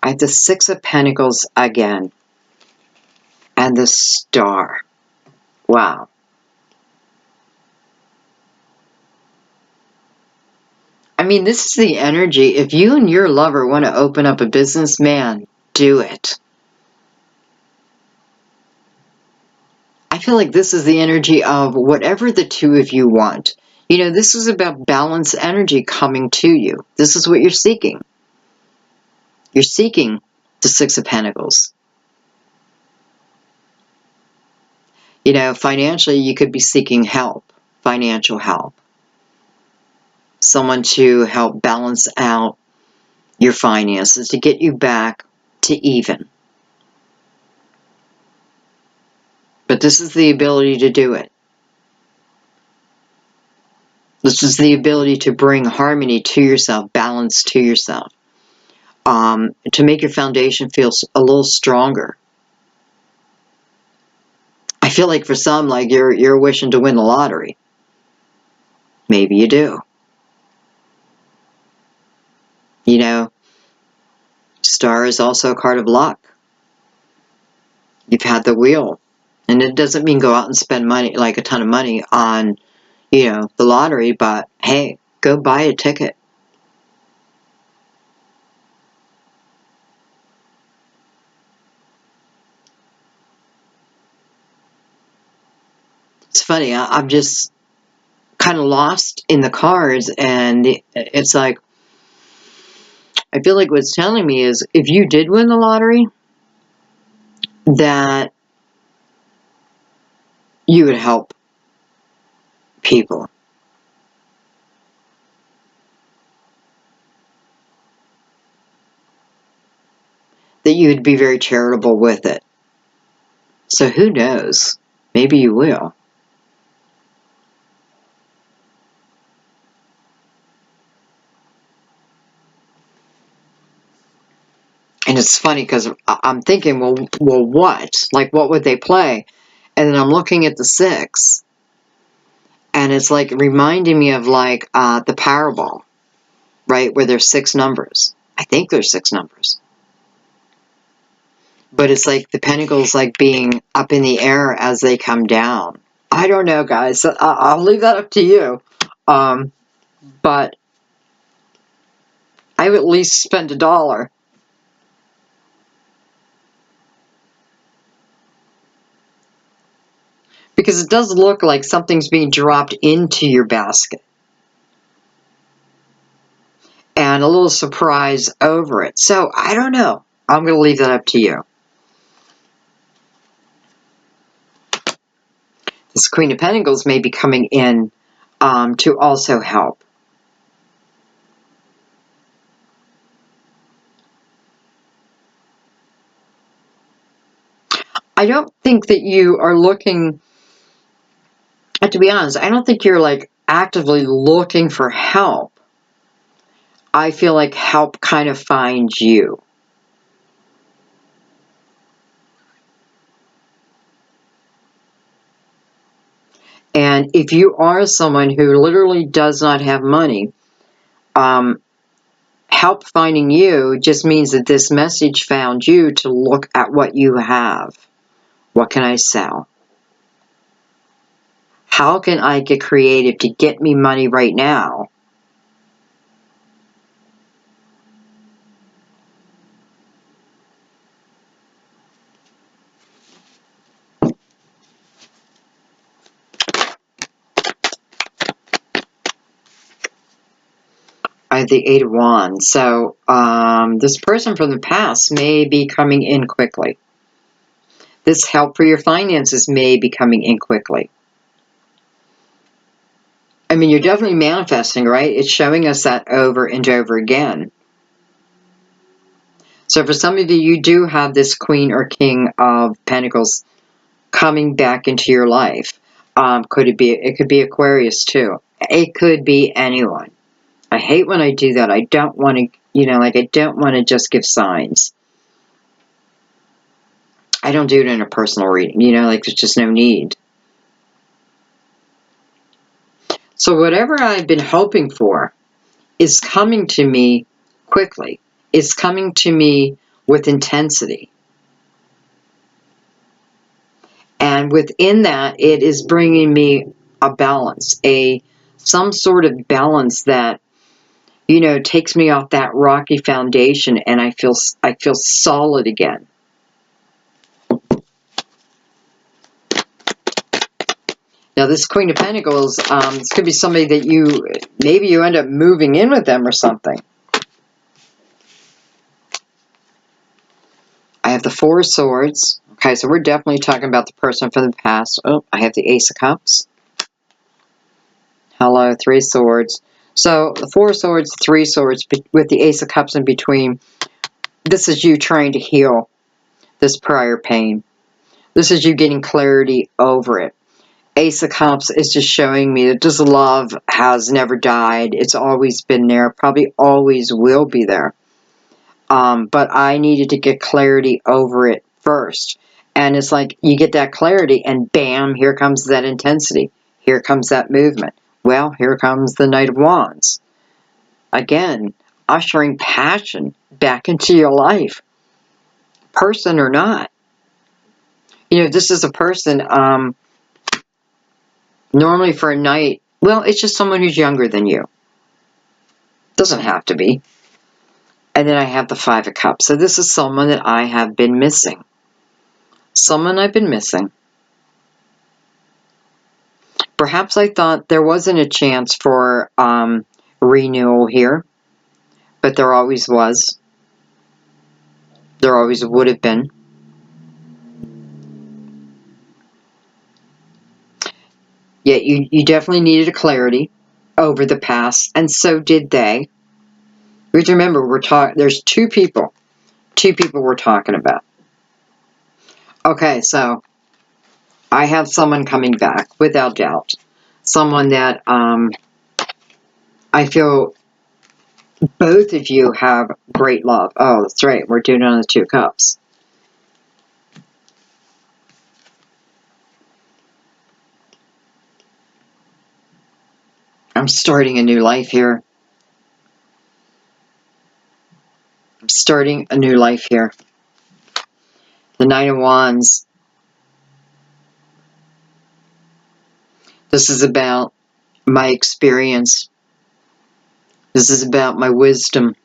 I have the Six of Pentacles again. And the Star. Wow. I mean, this is the energy. If you and your lover want to open up a business, man, do it. I feel like this is the energy of whatever the two of you want. You know, this is about balanced energy coming to you. This is what you're seeking. You're seeking the Six of Pentacles. You know, financially, you could be seeking help, financial help. Someone to help balance out your finances, to get you back to even. But this is the ability to do it. This is the ability to bring harmony to yourself, balance to yourself. To make your foundation feel a little stronger. I feel like for some, like you're wishing to win the lottery. Maybe you do. You know, Star is also a card of luck. You've had the wheel. And it doesn't mean go out and spend money, like a ton of money on, you know, the lottery, but hey, go buy a ticket. It's funny, I'm just kind of lost in the cards, and it's like, I feel like what's telling me is if you did win the lottery, that you would help people. That you would be very charitable with it. So who knows? Maybe you will. And it's funny because I'm thinking, well, what? Like, what would they play? And then I'm looking at the 6, and it's like reminding me of like the Powerball, right? Where there's 6 numbers. I think there's 6 numbers. But it's like the pentacles like being up in the air as they come down. I don't know, guys. I'll leave that up to you. But I would at least spend $1. Because it does look like something's being dropped into your basket. And a little surprise over it. So, I don't know. I'm going to leave that up to you. This Queen of Pentacles may be coming in to also help. I don't think that you are looking, to be honest, I don't think you're like actively looking for help. I feel like help kind of finds you. And if you are someone who literally does not have money, help finding you just means that this message found you to look at what you have. What can I sell? How can I get creative to get me money right now? I have the 8 of Wands. So this person from the past may be coming in quickly. This help for your finances may be coming in quickly. I mean, you're definitely manifesting, right? It's showing us that over and over again. So for some of you, you do have this Queen or King of Pentacles coming back into your life. It could be Aquarius too. It could be anyone. I hate when I do that. I don't want to, I don't want to just give signs. I don't do it in a personal reading, there's just no need. So whatever I've been hoping for is coming to me quickly. It's coming to me with intensity. And within that, it is bringing me a balance, some sort of balance that, takes me off that rocky foundation, and I feel solid again. Now, this Queen of Pentacles, this could be somebody that maybe you end up moving in with them or something. I have the 4 of Swords. Okay, so we're definitely talking about the person from the past. Oh, I have the Ace of Cups. Hello, 3 of Swords. So, the 4 of Swords, 3 of Swords, with the Ace of Cups in between. This is you trying to heal this prior pain. This is you getting clarity over it. Ace of Cups is just showing me that this love has never died. It's always been there. Probably always will be there. But I needed to get clarity over it first. And it's like you get that clarity and bam, here comes that intensity. Here comes that movement. Well, here comes the Knight of Wands. Again, ushering passion back into your life. Person or not. This is a person, normally for a night, well, it's just someone who's younger than you. Doesn't have to be. And then I have the 5 of Cups. So this is someone that I have been missing. Someone I've been missing. Perhaps I thought there wasn't a chance for renewal here, but there always was. There always would have been. Yet you definitely needed a clarity over the past, and so did they. We have to remember, there's two people we're talking about. Okay, so I have someone coming back, without doubt. Someone that I feel both of you have great love. Oh, that's right. We're doing it on the 2 cups. I'm starting a new life here. I'm starting a new life here. The 9 of Wands. This is about my experience. This is about my wisdom.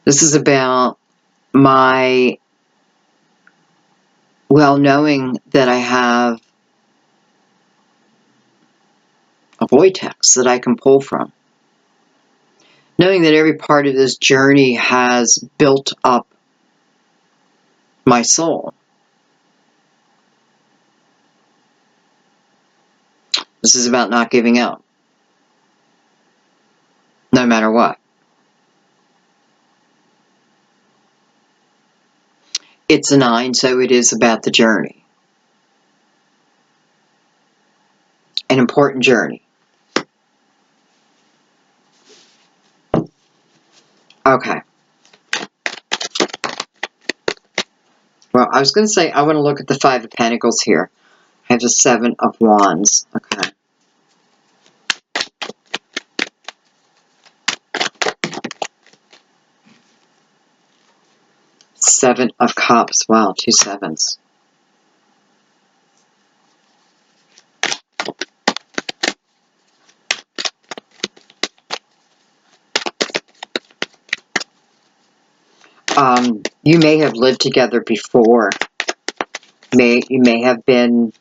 This is about my, well, knowing that I have a vortex that I can pull from. Knowing that every part of this journey has built up my soul. This is about not giving up, no matter what. It's a 9, so it is about the journey. An important journey. Okay. Well, I was going to say I want to look at the 5 of Pentacles here. I have the 7 of Wands. Okay. Seven of Cups. Wow, 2 sevens. You may have lived together before. You may have been,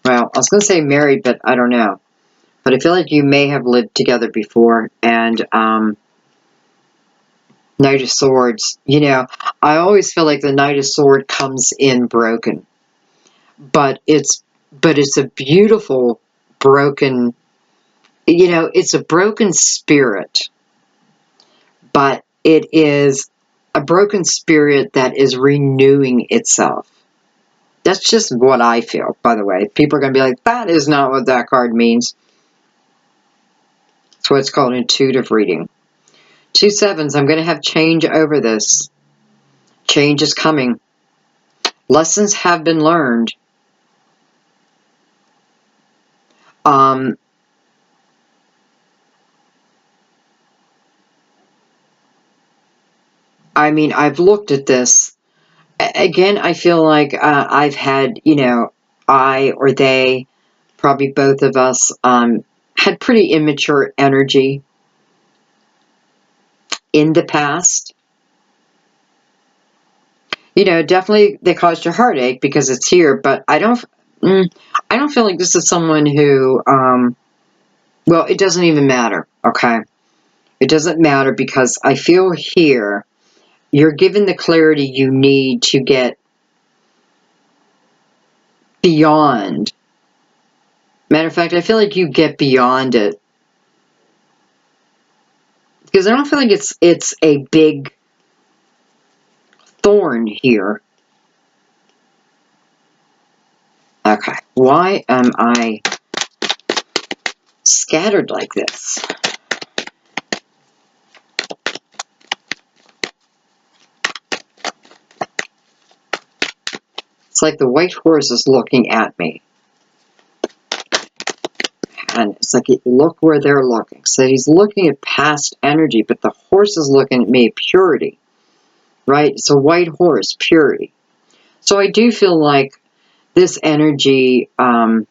well, I was going to say married, but I don't know. But I feel like you may have lived together before. And Knight of Swords. You know, I always feel like the Knight of Swords comes in broken. But it's a beautiful broken, you know, it's a broken spirit. But it is a broken spirit that is renewing itself. That's just what I feel, by the way. People are going to be like, that is not what that card means. It's what it's called intuitive reading. 2 sevens, I'm going to have change over this. Change is coming. Lessons have been learned. I mean, I've looked at this. Again, I feel like I've had, you know, I or they, probably both of us, had pretty immature energy in the past. You know, definitely they caused you heartache because it's here, but I don't feel like this is someone who, well, it doesn't even matter, okay? It doesn't matter because I feel here you're given the clarity you need to get beyond. Matter of fact, I feel like you get beyond it. Because I don't feel like it's a big thorn here. Okay, why am I scattered like this? It's like the white horse is looking at me. And it's like, look where they're looking. So he's looking at past energy, but the horse is looking at me, purity. Right? It's a white horse, purity. So I do feel like this energy, I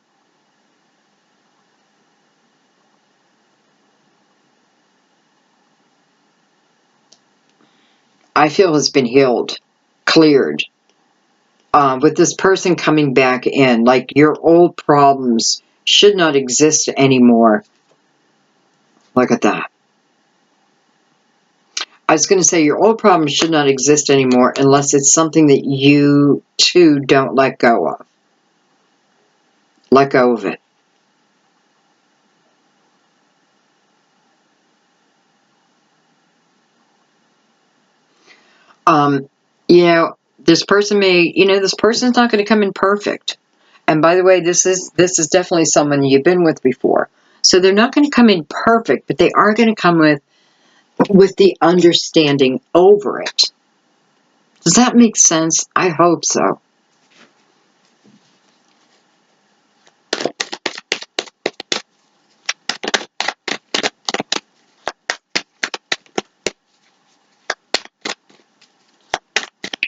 feel has been healed, cleared. with this person coming back in, like your old problems should not exist anymore. Look at that. I was going to say your old problems should not exist anymore unless it's something that you too don't let go of. Let go of it. You know, this person may, this person's not going to come in perfect. And by the way, this is definitely someone you've been with before. So they're not going to come in perfect, but they are going to come with the understanding over it. Does that make sense? I hope so.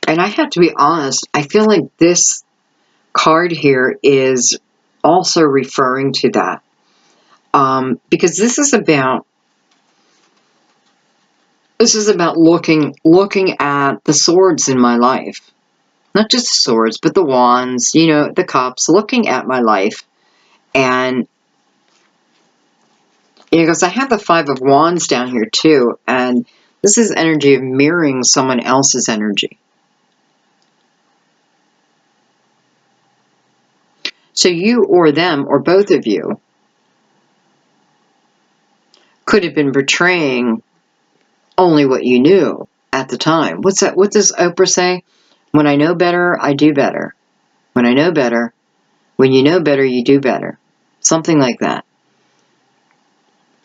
And I have to be honest, I feel like this card here is also referring to that. Because this is about looking at the swords in my life. Not just the swords, but the wands, the cups, looking at my life. And, because I have the 5 of Wands down here too, and this is energy of mirroring someone else's energy. So you or them, or both of you, could have been portraying only what you knew at the time. What does Oprah say? When I know better, I do better. When I know better, when you know better, you do better. Something like that.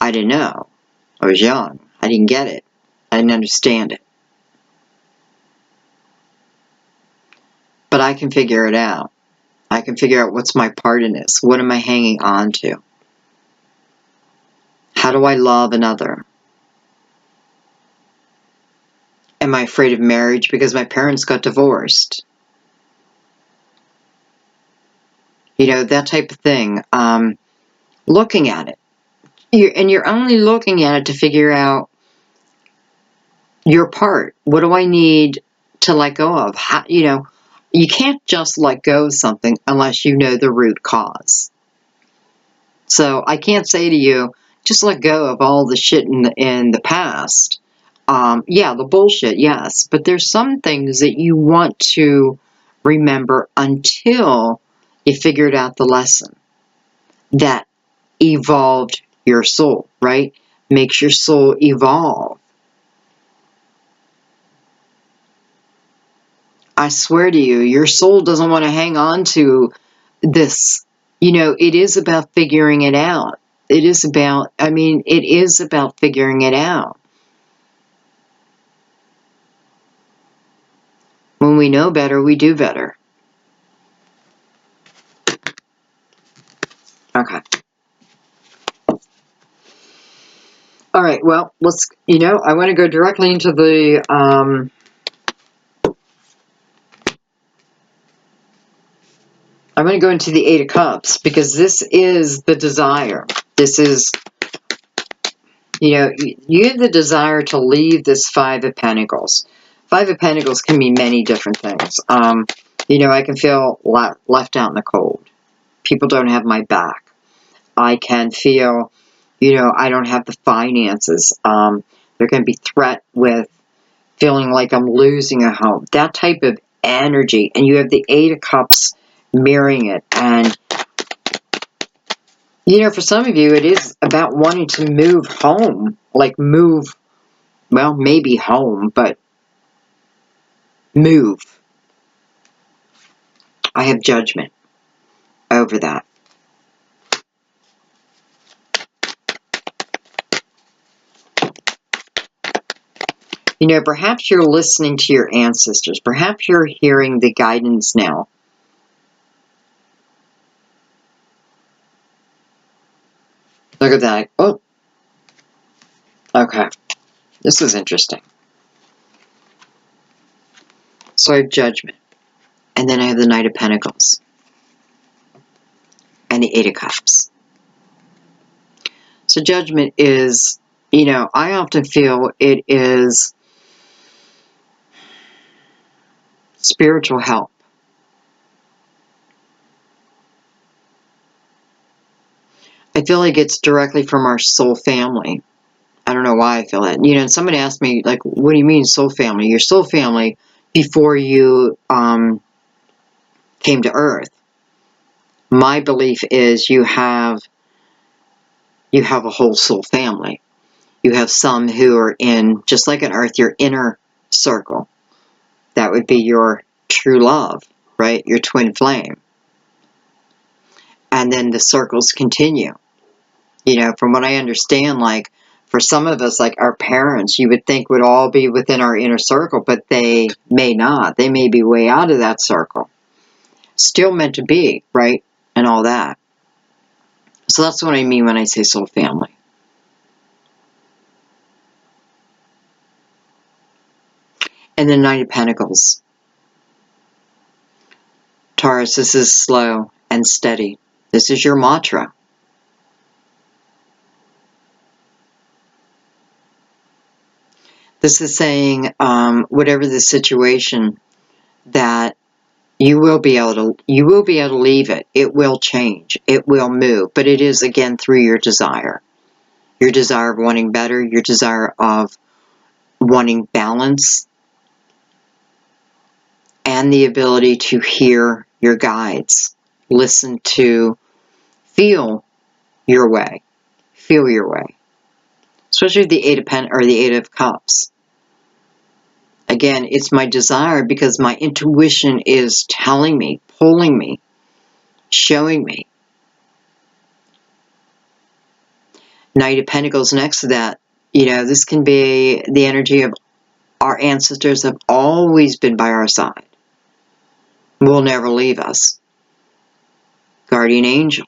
I didn't know. I was young. I didn't get it. I didn't understand it. But I can figure it out. I can figure out what's my part in this. What am I hanging on to? How do I love another? Am I afraid of marriage because my parents got divorced? That type of thing. Looking at it. You're only looking at it to figure out your part. What do I need to let go of? You can't just let go of something unless you know the root cause. So I can't say to you, just let go of all the shit in the past. Yeah, the bullshit, yes. But there's some things that you want to remember until you figured out the lesson that evolved your soul, right? Makes your soul evolve. I swear to you, your soul doesn't want to hang on to this. It is about figuring it out. It is about figuring it out. When we know better, we do better. Okay. All right, well, let's, I want to go directly into the, I want to go into the 8 of Cups, because this is the desire. This is, you have the desire to leave this 5 of Pentacles. 5 of Pentacles can mean many different things. I can feel left out in the cold. People don't have my back. I can feel, I don't have the finances. There can be threat with feeling like I'm losing a home. That type of energy. And you have the 8 of Cups mirroring it. And, for some of you, it is about wanting to move home. Like move, well, maybe home, but move. I have judgment over that. Perhaps you're listening to your ancestors. Perhaps you're hearing the guidance now. Look at that. Oh. Okay. This is interesting. So I have judgment. And then I have the Knight of Pentacles. And the 8 of Cups. So judgment is, I often feel it is spiritual help. feel like it's directly from our soul family. I don't know why I feel that. You know, somebody asked me, like, what do you mean soul family? Your soul family before you came to Earth. My belief is you have a whole soul family. You have some who are in, just like on Earth, your inner circle. That would be your true love, right? Your twin flame. And then the circles continue. You know, from what I understand, like, for some of us, like our parents, you would think would all be within our inner circle, but they may not. They may be way out of that circle. Still meant to be, right? And all that. So that's what I mean when I say soul family. And the Knight of Pentacles. Taurus, this is slow and steady. This is your mantra. This is saying, whatever the situation, that you will be able to leave it. It will change. It will move. But it is, again, through your desire. Your desire of wanting better. Your desire of wanting balance. And the ability to hear your guides. Listen to, feel your way. Feel your way. Especially the Eight of Cups. Again, it's my desire because my intuition is telling me, pulling me, showing me. Knight of Pentacles next to that, you know, this can be the energy of our ancestors have always been by our side. Will never leave us. Guardian angel.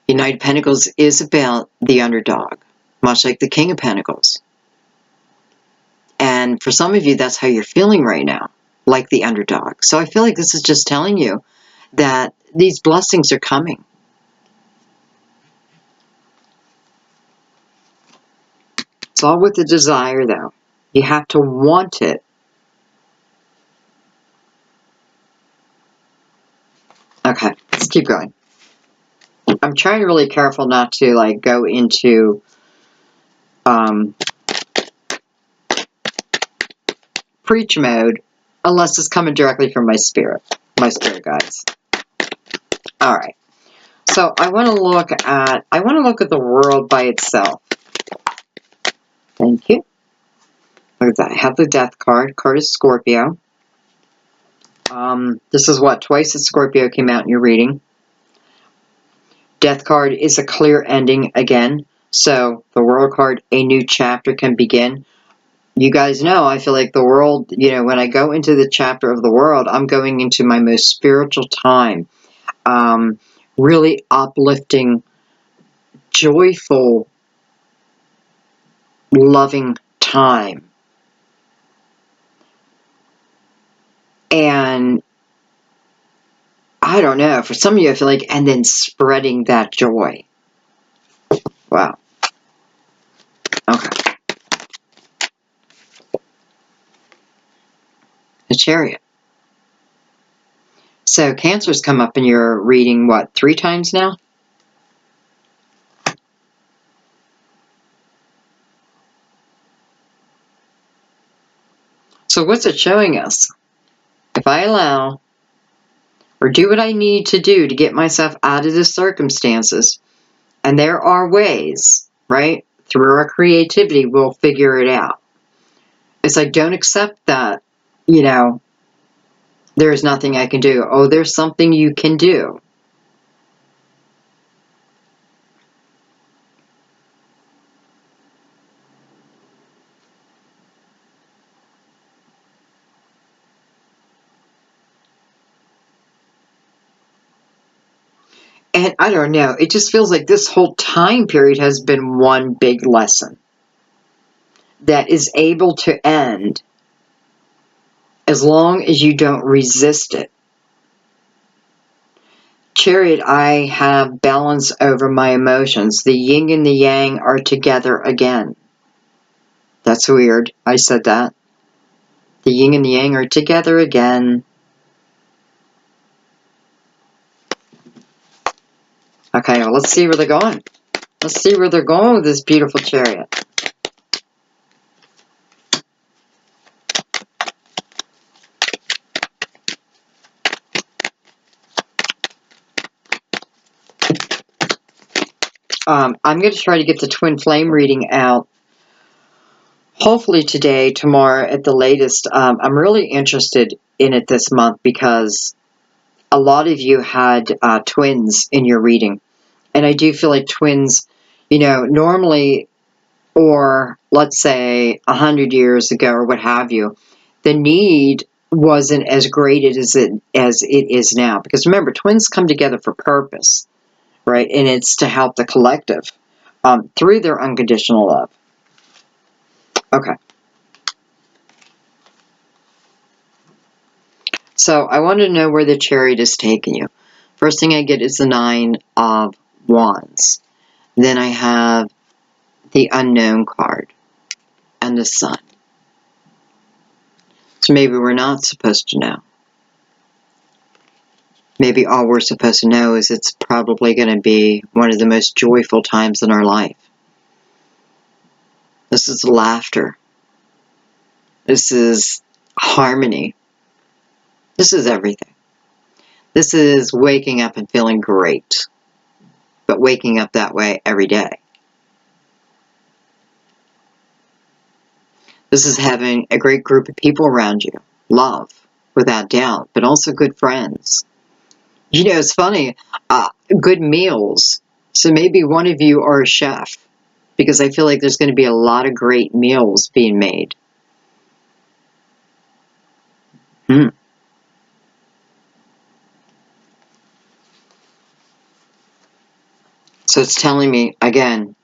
The Knight of Pentacles is about the underdog, much like the King of Pentacles. And for some of you, that's how you're feeling right now, like the underdog. So I feel like this is just telling you that these blessings are coming. It's all with the desire, though. You have to want it. Okay, let's keep going. I'm trying really careful not to, like, go into preach mode unless it's coming directly from my spirit guides. All right. So I want to look at the world by itself. Thank you. Look at that. I have the Death card. Card is Scorpio. This is what, twice that Scorpio came out in your reading. Death card is a clear ending again. So the World card, a new chapter can begin. You guys know, I feel like the world, you know, when I go into the chapter of the world, I'm going into my most spiritual time. Really uplifting, joyful, loving time. And I don't know, for some of you, I feel like, and then spreading that joy. Wow. Okay. The Chariot. So Cancer's come up in your reading, what, 3 times now? So what's it showing us? If I allow or do what I need to do to get myself out of the circumstances, and there are ways, right? Through our creativity, we'll figure it out. It's like, don't accept that, you know, there's nothing I can do. Oh, there's something you can do. And I don't know, it just feels like this whole time period has been one big lesson that is able to end as long as you don't resist it. Chariot, I have balance over my emotions. The yin and the yang are together again. That's weird. I said that. The yin and the yang are together again. Okay, well, let's see where they're going. Let's see where they're going with this beautiful Chariot. I'm going to try to get the Twin Flame reading out hopefully today, tomorrow at the latest. I'm really interested in it this month because a lot of you had twins in your reading. And I do feel like twins, you know, normally, or let's say 100 years ago or what have you, the need wasn't as great as it is now. Because remember, twins come together for purpose, right? And it's to help the collective through their unconditional love. Okay. So I want to know where the Chariot is taking you. First thing I get is the Nine of Wands. Then I have the Unknown card and the Sun. So maybe we're not supposed to know. Maybe all we're supposed to know is it's probably going to be one of the most joyful times in our life. This is laughter. This is harmony. This is everything. This is waking up and feeling great, but waking up that way every day. This is having a great group of people around you. Love, without doubt, but also good friends. You know, it's funny, good meals. So maybe one of you are a chef, because I feel like there's going to be a lot of great meals being made. So it's telling me, again,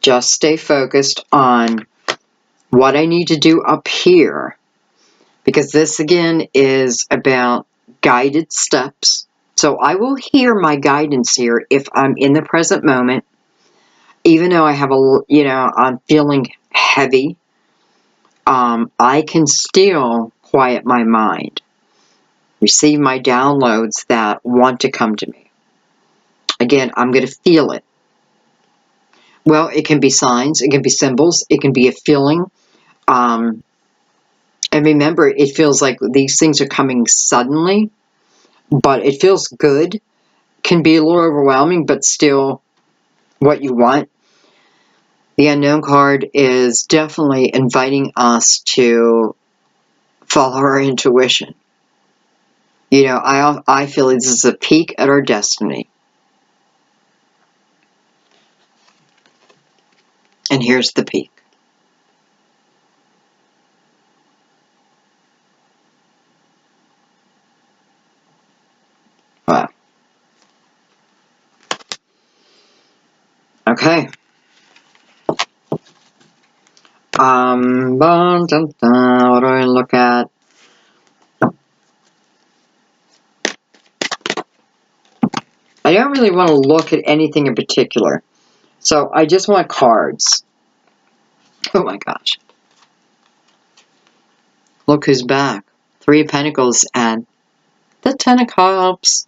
just stay focused on what I need to do up here, because this, again, is about guided steps. So I will hear my guidance here if I'm in the present moment, even though I have I'm feeling heavy. I can still quiet my mind, receive my downloads that want to come to me. Again, I'm going to feel it. Well, it can be signs, it can be symbols, it can be a feeling. And remember, it feels like these things are coming suddenly, but it feels good. Can be a little overwhelming, but still what you want. The Unknown card is definitely inviting us to follow our intuition. You know, I feel this is a peek at our destiny. And here's the peak. Wow. Okay. What do I look at? I don't really want to look at anything in particular. So I just want cards. Oh my gosh. Look who's back. Three of Pentacles and the Ten of Cups.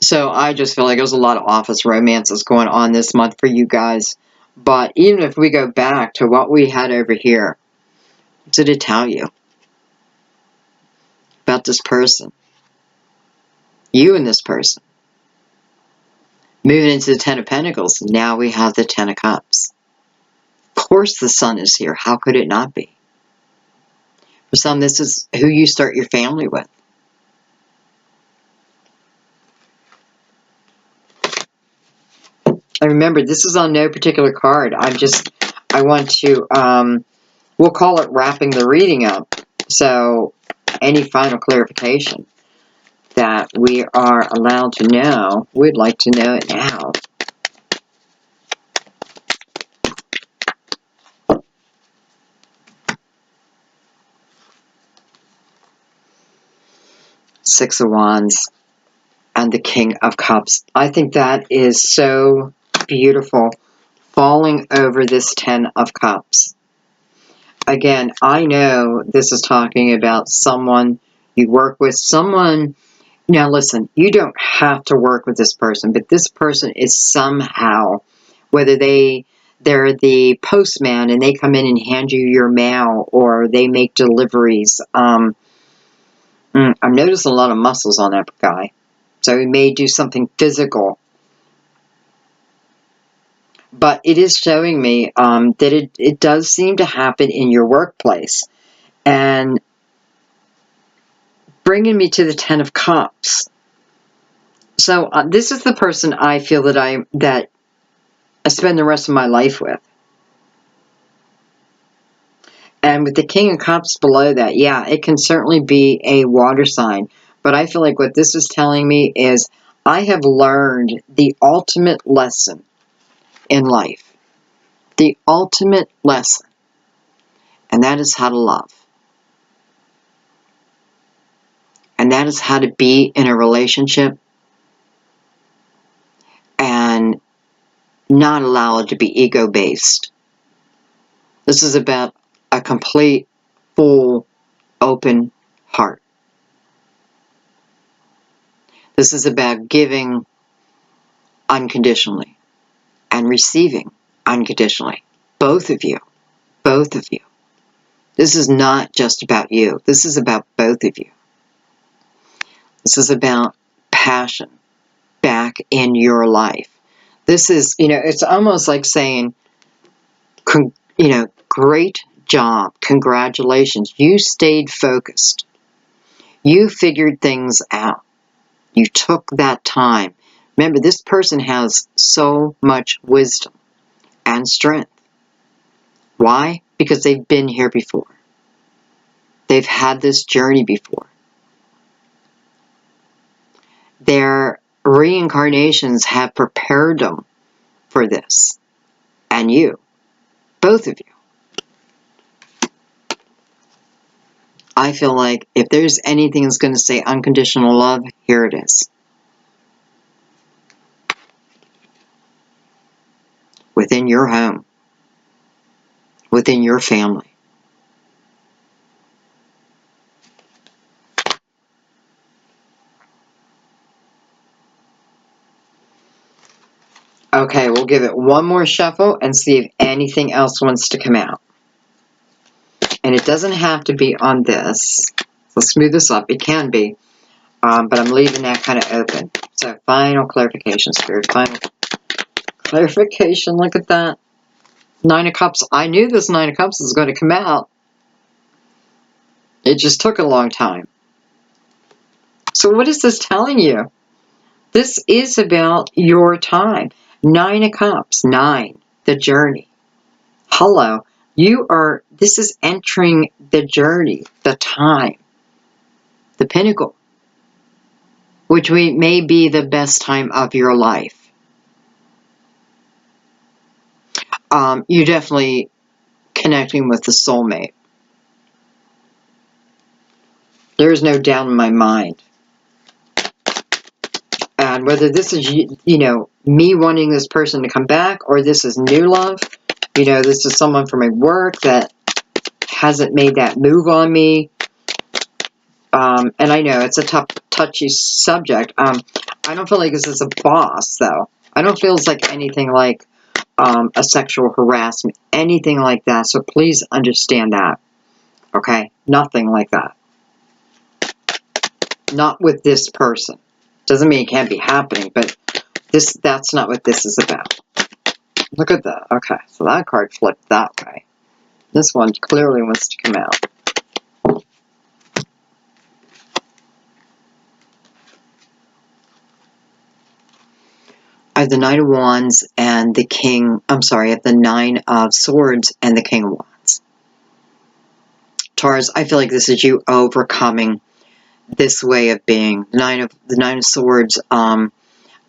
So I just feel like there's a lot of office romances going on this month for you guys. But even if we go back to what we had over here, what did it tell you about this person? You and this person. Moving into the Ten of Pentacles, now we have the Ten of Cups. Of course the Sun is here. How could it not be? For some, this is who you start your family with. And remember, this is on no particular card. I want to, we'll call it wrapping the reading up. So, any final clarification that we are allowed to know, we'd like to know it now. Six of Wands and the King of Cups. I think that is so beautiful, falling over this Ten of Cups. Again, I know this is talking about someone you work with, someone Now listen, you don't have to work with this person, but this person is somehow, whether they're the postman and they come in and hand you your mail, or they make deliveries. I'm noticing a lot of muscles on that guy. So he may do something physical. But it is showing me that it does seem to happen in your workplace. And bringing me to the Ten of Cups. So this is the person I feel that I spend the rest of my life with. And with the King of Cups below that, yeah, it can certainly be a water sign. But I feel like what this is telling me is I have learned the ultimate lesson in life. The ultimate lesson. And that is how to love. And that is how to be in a relationship and not allow it to be ego-based. This is about a complete, full, open heart. This is about giving unconditionally and receiving unconditionally. Both of you. Both of you. This is not just about you. This is about both of you. This is about passion back in your life. This is, it's almost like saying, great job. Congratulations. You stayed focused. You figured things out. You took that time. Remember, this person has so much wisdom and strength. Why? Because they've been here before. They've had this journey before. Their reincarnations have prepared them for this. And you. Both of you. I feel like if there's anything that's going to say unconditional love, here it is. Within your home. Within your family. Okay, we'll give it one more shuffle and see if anything else wants to come out. And it doesn't have to be on this. Let's smooth this up. It can be. But I'm leaving that kind of open. So, final clarification, Spirit. Final clarification. Look at that. Nine of Cups. I knew this Nine of Cups was going to come out. It just took a long time. So what is this telling you? This is about your time. Nine of Cups. 9. The journey. Hello. This is entering the journey. The time. The pinnacle. Which may be the best time of your life. You're definitely connecting with the soulmate. There is no doubt in my mind. And whether this is, me wanting this person to come back, or this is new love, this is someone from my work that hasn't made that move on me. And I know it's a touchy subject. I don't feel like this is a boss, though. I don't feel it's like anything like a sexual harassment, anything like that. So please understand that. Okay? Nothing like that. Not with this person. Doesn't mean it can't be happening, but that's not what this is about. Look at that. Okay, so that card flipped that way. This one clearly wants to come out. I have the Knight of Wands and the King, I have the Nine of Swords and the King of Wands. Taurus, I feel like this is you overcoming this way of being. The Nine of Swords, I'm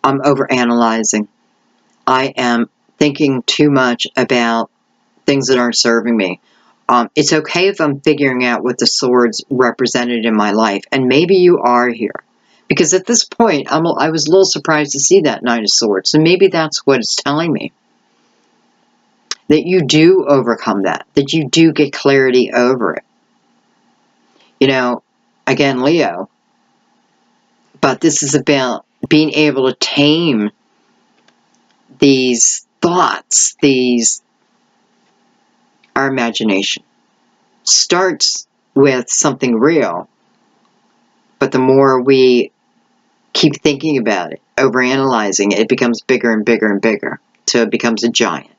overanalyzing. I am thinking too much about things that aren't serving me. It's okay if I'm figuring out what the swords represented in my life, and maybe you are here. Because at this point, I was a little surprised to see that Nine of Swords, so maybe that's what it's telling me. That you do overcome that you do get clarity over it. Again, Leo, But this is about being able to tame these thoughts, our imagination. Starts with something real, but the more we keep thinking about it, overanalyzing it, it becomes bigger and bigger and bigger, so it becomes a giant.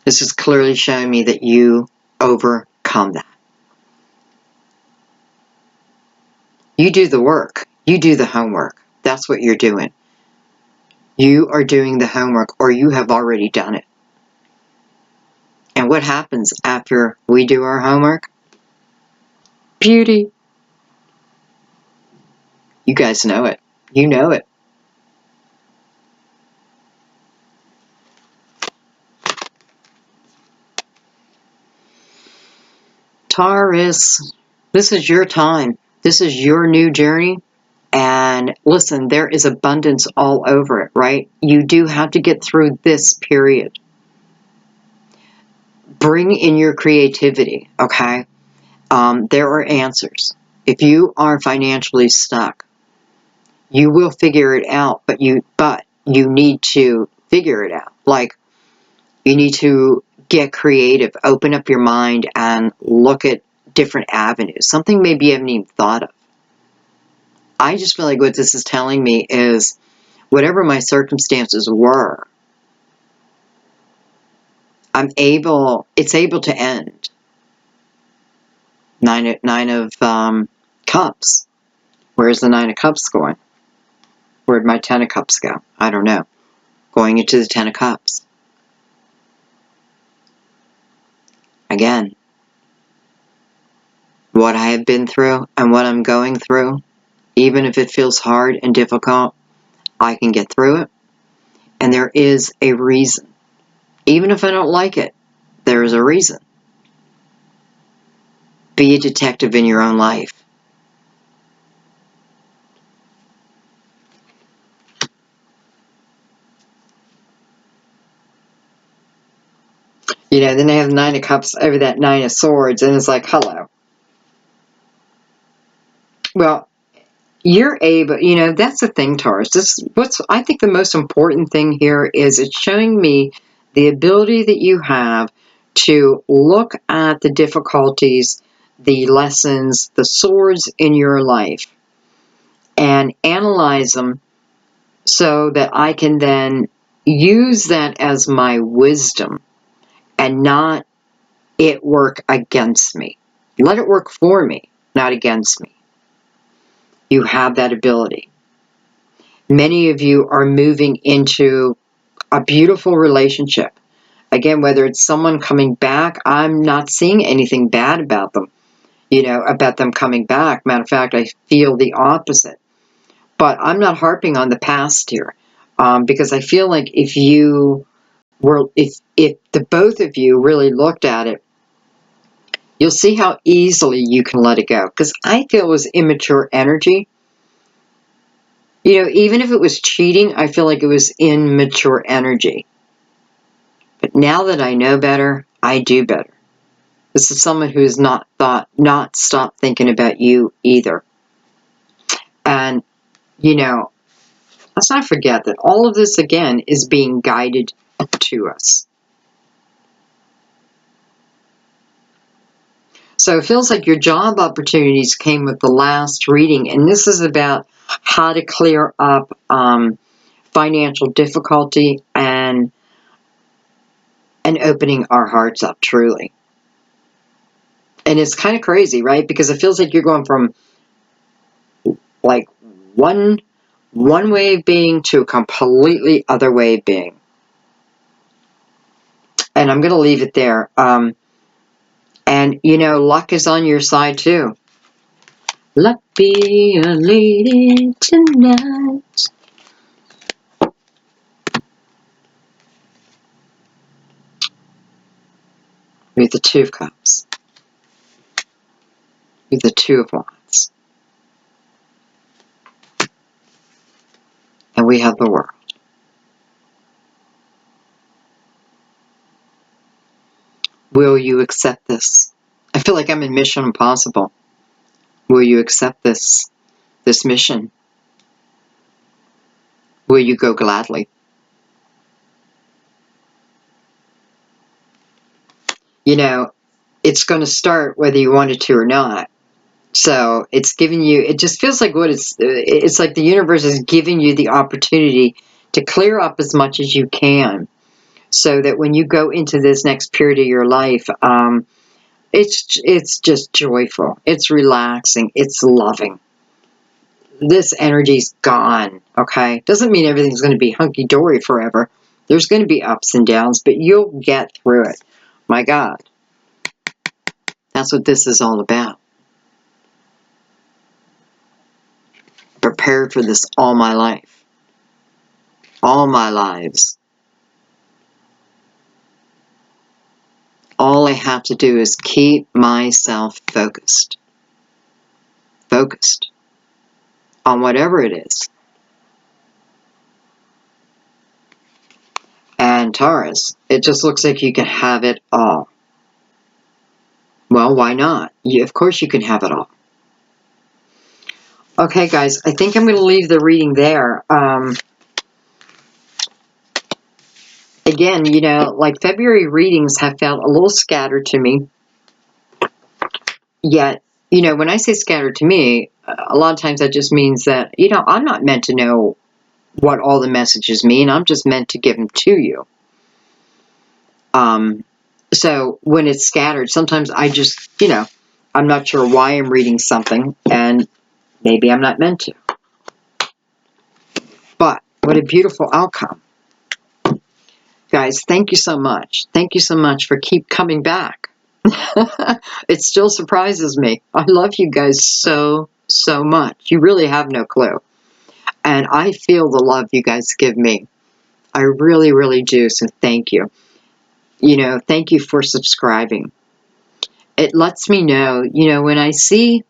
This is clearly showing me that you overcome that. You do the work. You do the homework. That's what you're doing. You are doing the homework, or you have already done it. And what happens after we do our homework? Beauty. You guys know it. You know it. Taurus, this is your time. This is your new journey. And listen, there is abundance all over it, right? You do have to get through this period. Bring in your creativity, okay? There are answers. If you are financially stuck, you will figure it out, but you need to figure it out. Like, you need to get creative, open up your mind, and look at different avenues. Something maybe you haven't even thought of. I just feel like what this is telling me is whatever my circumstances were, it's able to end. Nine of Cups. Where's the Nine of Cups going? Where'd my Ten of Cups go? I don't know. Going into the Ten of Cups. Again, what I have been through and what I'm going through, even if it feels hard and difficult, I can get through it. And there is a reason. Even if I don't like it, there is a reason. Be a detective in your own life. You know, then they have Nine of Cups over that Nine of Swords, and it's like, hello. Well, you're able, you know, that's the thing, Taurus. I think the most important thing here is it's showing me the ability that you have to look at the difficulties, the lessons, the swords in your life, and analyze them so that I can then use that as my wisdom and not it work against me. Let it work for me, not against me. You have that ability. Many of you are moving into a beautiful relationship. Again, whether it's someone coming back, I'm not seeing anything bad about them, you know, about them coming back. Matter of fact, I feel the opposite. But I'm not harping on the past here, because I feel like if the both of you really looked at it, you'll see how easily you can let it go. Because I feel it was immature energy. You know, even if it was cheating, I feel like it was immature energy. But now that I know better, I do better. This is someone who has not stopped thinking about you either. And, you know, let's not forget that all of this, again, is being guided to us. So it feels like your job opportunities came with the last reading, and this is about how to clear up financial difficulty and opening our hearts up truly. And it's kind of crazy, right? Because it feels like you're going from like one way of being to a completely other way of being. And I'm going to leave it there. And, you know, luck is on your side, too. Luck be a lady tonight. We have the Two of Cups. We have the Two of Wands. And we have the World. Will you accept this? I feel like I'm in Mission Impossible. Will you accept this mission? Will you go gladly? You know, it's going to start whether you want it to or not. So it's giving you, it just feels like it's like the universe is giving you the opportunity to clear up as much as you can, so that when you go into this next period of your life, it's just joyful, it's relaxing, it's loving. This energy's gone, okay? Doesn't mean everything's going to be hunky-dory forever. There's going to be ups and downs, but you'll get through it. My God. That's what this is all about. Prepared for this all my life. All my lives. All I have to do is keep myself focused. Focused on whatever it is. And Taurus, it just looks like you can have it all. Well, why not? Of course you can have it all. Okay, guys, I think I'm going to leave the reading there. Again, you know, like February readings have felt a little scattered to me. Yet, you know, when I say scattered to me, a lot of times that just means that, you know, I'm not meant to know what all the messages mean. I'm just meant to give them to you. So when it's scattered, sometimes I just, you know, I'm not sure why I'm reading something, and maybe I'm not meant to. But what a beautiful outcome. Guys, thank you so much. Thank you so much for keep coming back. It still surprises me. I love you guys so, so much. You really have no clue. And I feel the love you guys give me. I really, really do. So thank you. You know, thank you for subscribing. It lets me know, you know, when I see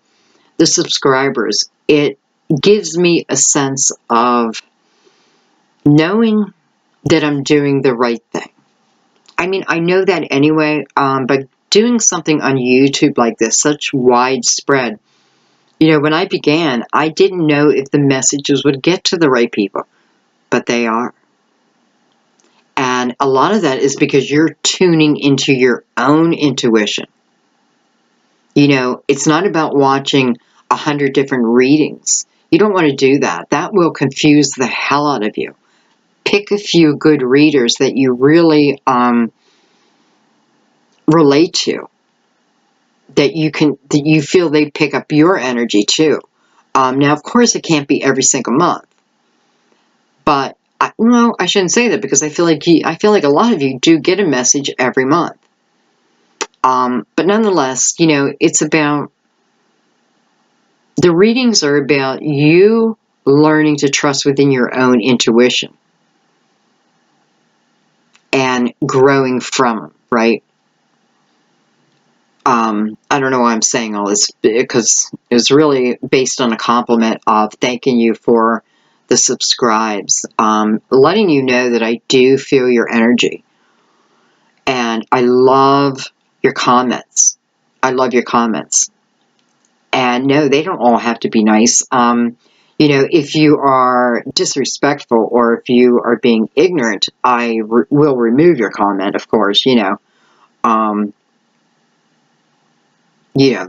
the subscribers, it gives me a sense of knowing that I'm doing the right thing. I mean, I know that anyway, but doing something on YouTube like this, such widespread, you know, when I began, I didn't know if the messages would get to the right people, but they are. And a lot of that is because you're tuning into your own intuition. You know, it's not about watching 100 different readings. You don't want to do that. That will confuse the hell out of you. Pick a few good readers that you really relate to, that you feel they pick up your energy too. Now, of course, it can't be every single month, but no, I shouldn't say that, because I feel like a lot of you do get a message every month. But nonetheless, you know, it's about, the readings are about you learning to trust within your own intuition and growing from them, right? I don't know why I'm saying all this, because it was really based on a compliment of thanking you for the subscribes, letting you know that I do feel your energy. And I love your comments. I love your comments. And no, they don't all have to be nice. You know, if you are disrespectful or if you are being ignorant, I will remove your comment, of course, you know.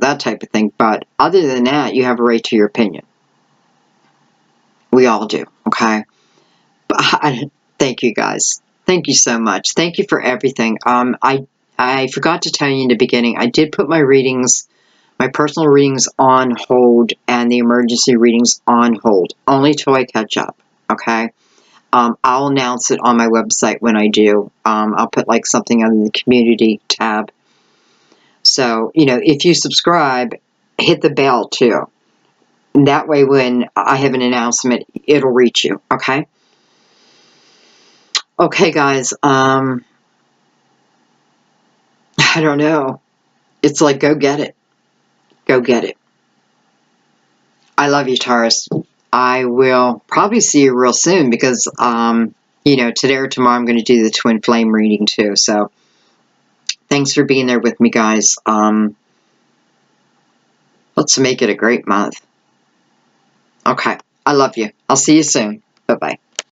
That type of thing. But other than that, you have a right to your opinion. We all do, okay? But thank you, guys. Thank you so much. Thank you for everything. I forgot to tell you in the beginning, I did put my readings, my personal readings, on hold, and the emergency readings on hold, only till I catch up, okay? I'll announce it on my website when I do. I'll put like something under the community tab. So, you know, if you subscribe, hit the bell too. And that way when I have an announcement, it'll reach you, okay? Okay, guys, I don't know. It's like, go get it. Go get it. I love you, Taurus. I will probably see you real soon because, you know, today or tomorrow I'm going to do the twin flame reading too. So thanks for being there with me, guys. Let's Let's make it a great month. Okay. I love you. I'll see you soon. Bye-bye.